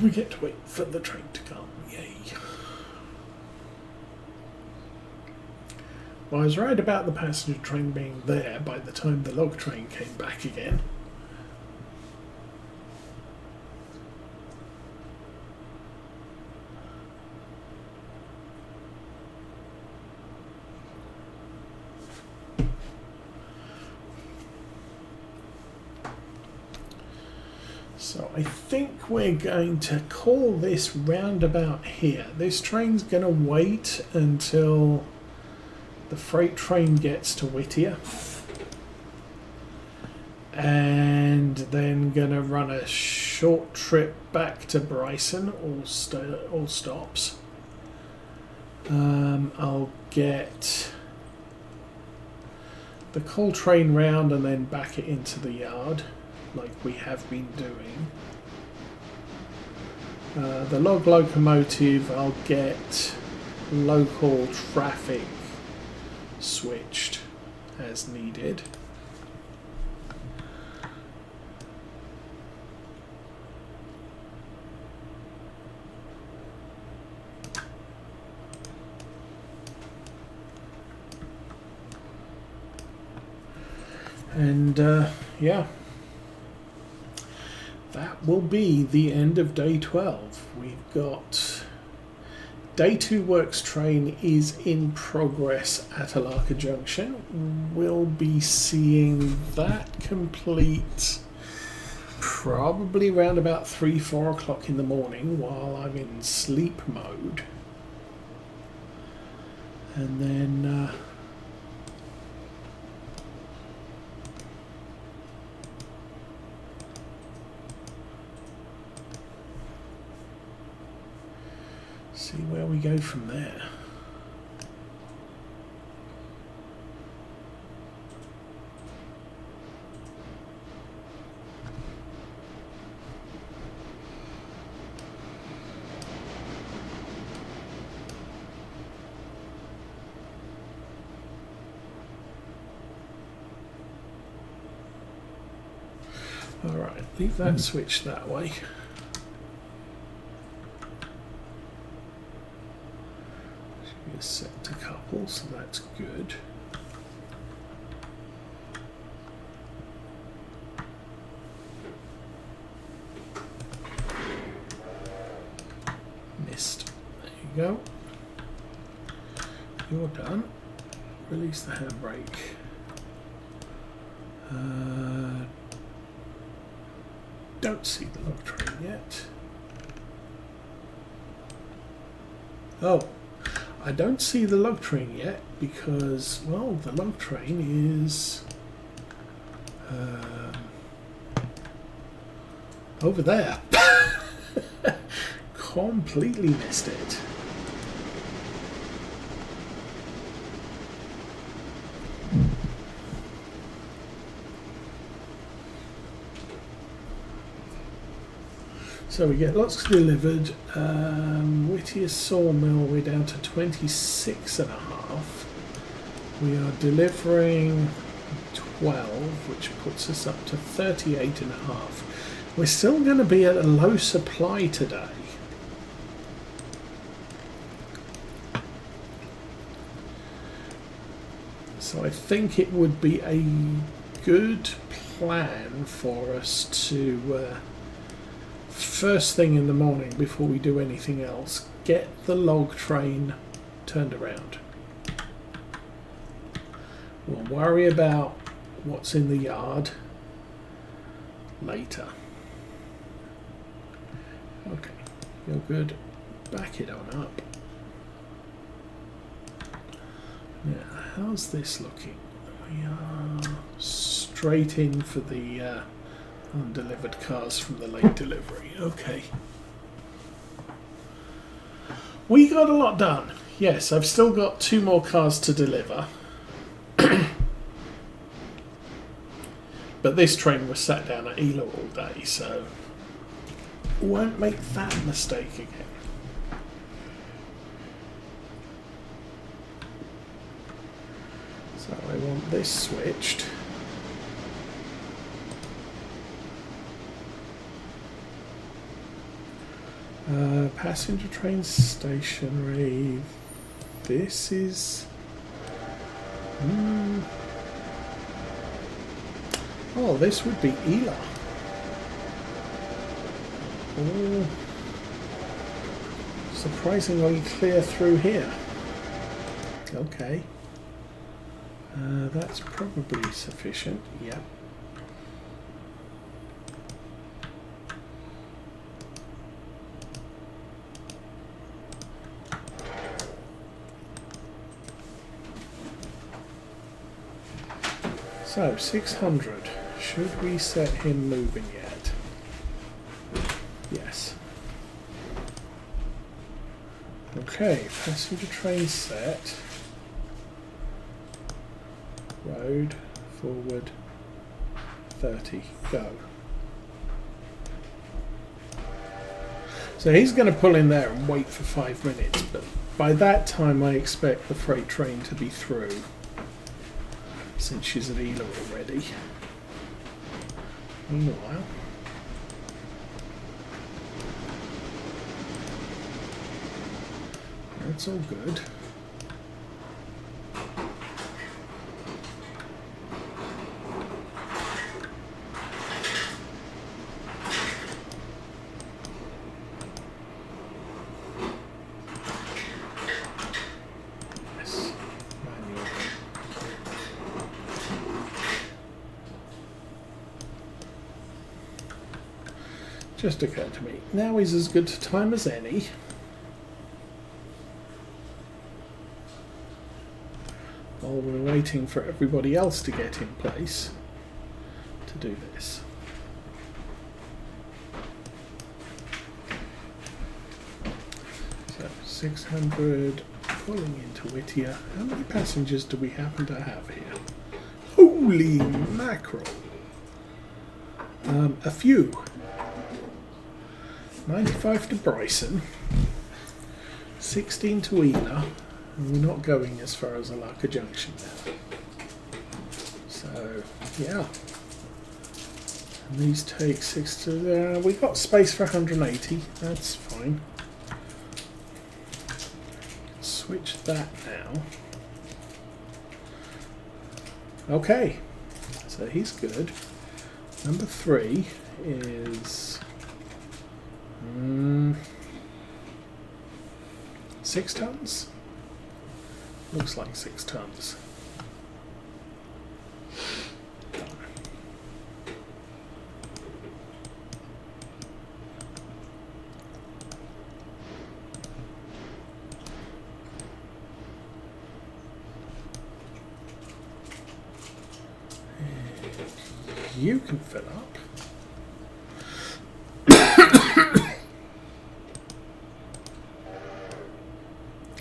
We get to wait for the train to come. Yay. Well, I was right about the passenger train being there by the time the log train came back again. So I think we're going to call this roundabout here. This train's going to wait until the freight train gets to Whittier. And then going to run a short trip back to Bryson, all stops. I'll get the coal train round and then back it into the yard, like we have been doing. The log locomotive, I'll get local traffic switched as needed. And yeah, that will be the end of day 12. We've got day 2 works train is in progress at Alarka Junction. We'll be seeing that complete probably around about 3-4 o'clock in the morning while I'm in sleep mode. And then see where we go from there. Alright, leave that switch that way. Set to couple, so that's good. Missed. There you go. You're done. Release the handbrake. Don't see the log train yet. Oh. I don't see the log train yet because, well, the log train is over there. Completely missed it. So we get lots delivered. Whittier sawmill, we're down to 26.5. We are delivering 12, which puts us up to 38.5. We're still going to be at a low supply today. So I think it would be a good plan for us to first thing in the morning, before we do anything else, get the log train turned around. We'll worry about what's in the yard later. Okay, you're good. Back it on up. Now, how's this looking? We are straight in for the undelivered cars from the late delivery. Okay. We got a lot done. Yes, I've still got 2 more cars to deliver. But this train was sat down at Ela all day, so won't make that mistake again. So I want this switched. Passenger train stationary. This is... Oh, this would be Ela. Oh, surprisingly clear through here. Okay. That's probably sufficient. Yep. So, 600. Should we set him moving yet? Yes. Okay, passenger train set. Road, forward, 30, go. So he's going to pull in there and wait for 5 minutes, but by that time I expect the freight train to be through, since she's at Ela already. Meanwhile, that's all good. just occurred to me. Now is as good a time as any. While we're waiting for everybody else to get in place to do this. So 600 pulling into Whittier. How many passengers do we happen to have here? Holy mackerel! A few. 95 to Bryson, 16 to Ela, and we're not going as far as Alarka Junction now. So, yeah. And these take 6 to... we got space for 180, that's fine. Switch that now. Okay, so he's good. Number 3 is 6 tons. Looks like 6 tons. You can fill up.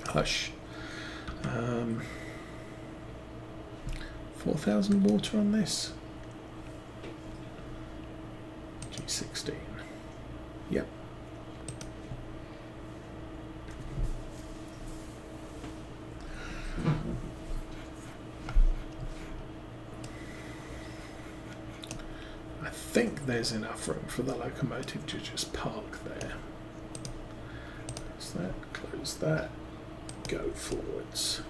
Hush. 4,000 water on this. G16. Yep. I think there's enough room for the locomotive to just park there. Close that, go forwards.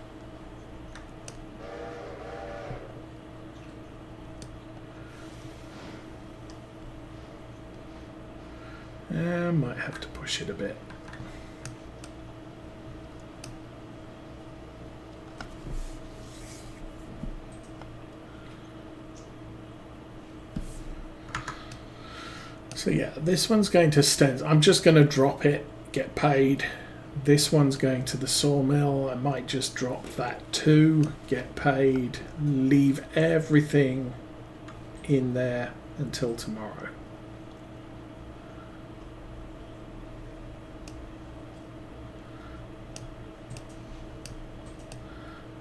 I might have to push it a bit. So yeah, this one's going to stencil. I'm just going to drop it, get paid. This one's going to the sawmill. I might just drop that too, get paid, leave everything in there until tomorrow.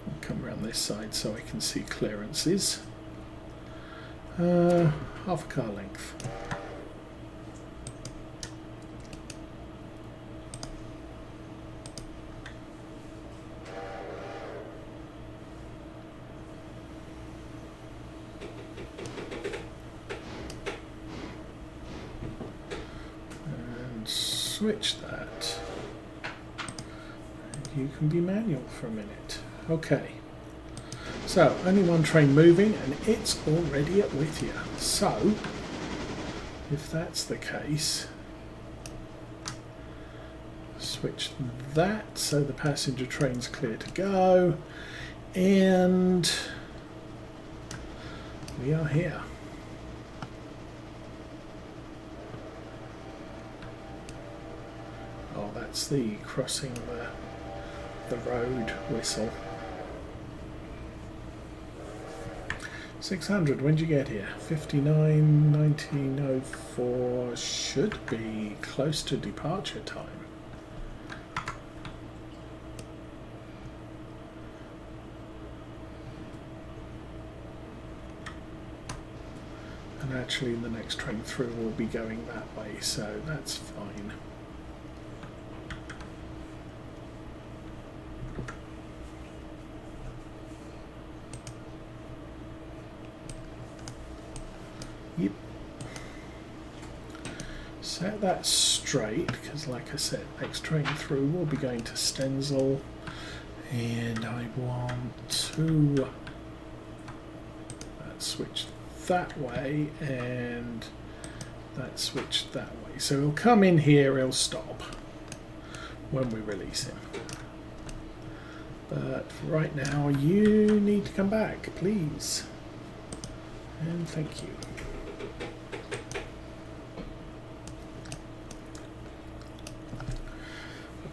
I'll come around this side so I can see clearances. Half a car length. Switch that. You can be manual for a minute. Okay. So, only one train moving and it's already at Whittier. So, if that's the case, switch that so the passenger train's clear to go. And we are here. Oh, that's the crossing the road whistle. 600, when did you get here? 59, 1904, should be close to departure time. And actually the next train through will be going that way, so that's fine. Yep. Set that straight, because like I said, next train through will be going to Stenzel, and I want to switch that way and that switch that way. So he'll come in here, he'll stop when we release him. But right now you need to come back, please. And thank you.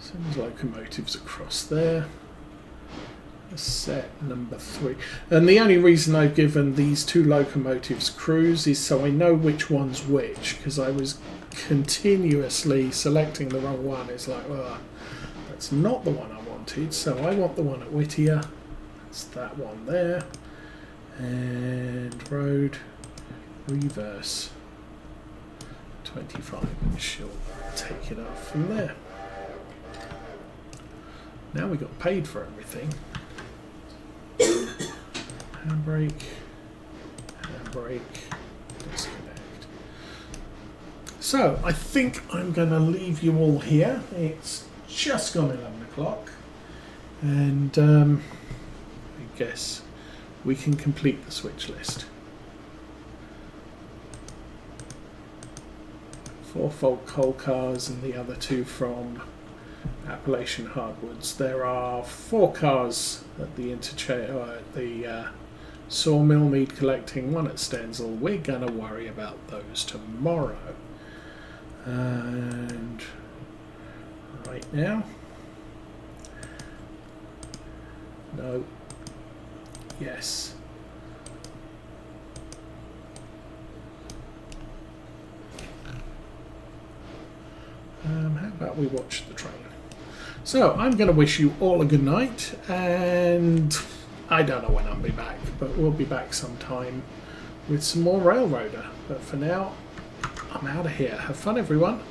Send locomotives across there. Set number 3. And the only reason I've given these 2 locomotives crews is so I know which one's which, because I was continuously selecting the wrong one. It's like, well, that's not the one I wanted, so I want the one at Whittier. That's that one there. And road, reverse, 25, and she'll take it up from there. Now we got paid for everything. Handbrake, disconnect. So I think I'm going to leave you all here. It's just gone 11 o'clock, and I guess we can complete the switch list. 4 Folk coal cars and the other 2 from Appalachian Hardwoods. There are 4 cars at the sawmill meat collecting, 1 at Stenzel. We're going to worry about those tomorrow. And right now, no, yes. How about we watch the train? So I'm going to wish you all a good night, and I don't know when I'll be back, but we'll be back sometime with some more Railroader. But for now, I'm out of here. Have fun, everyone.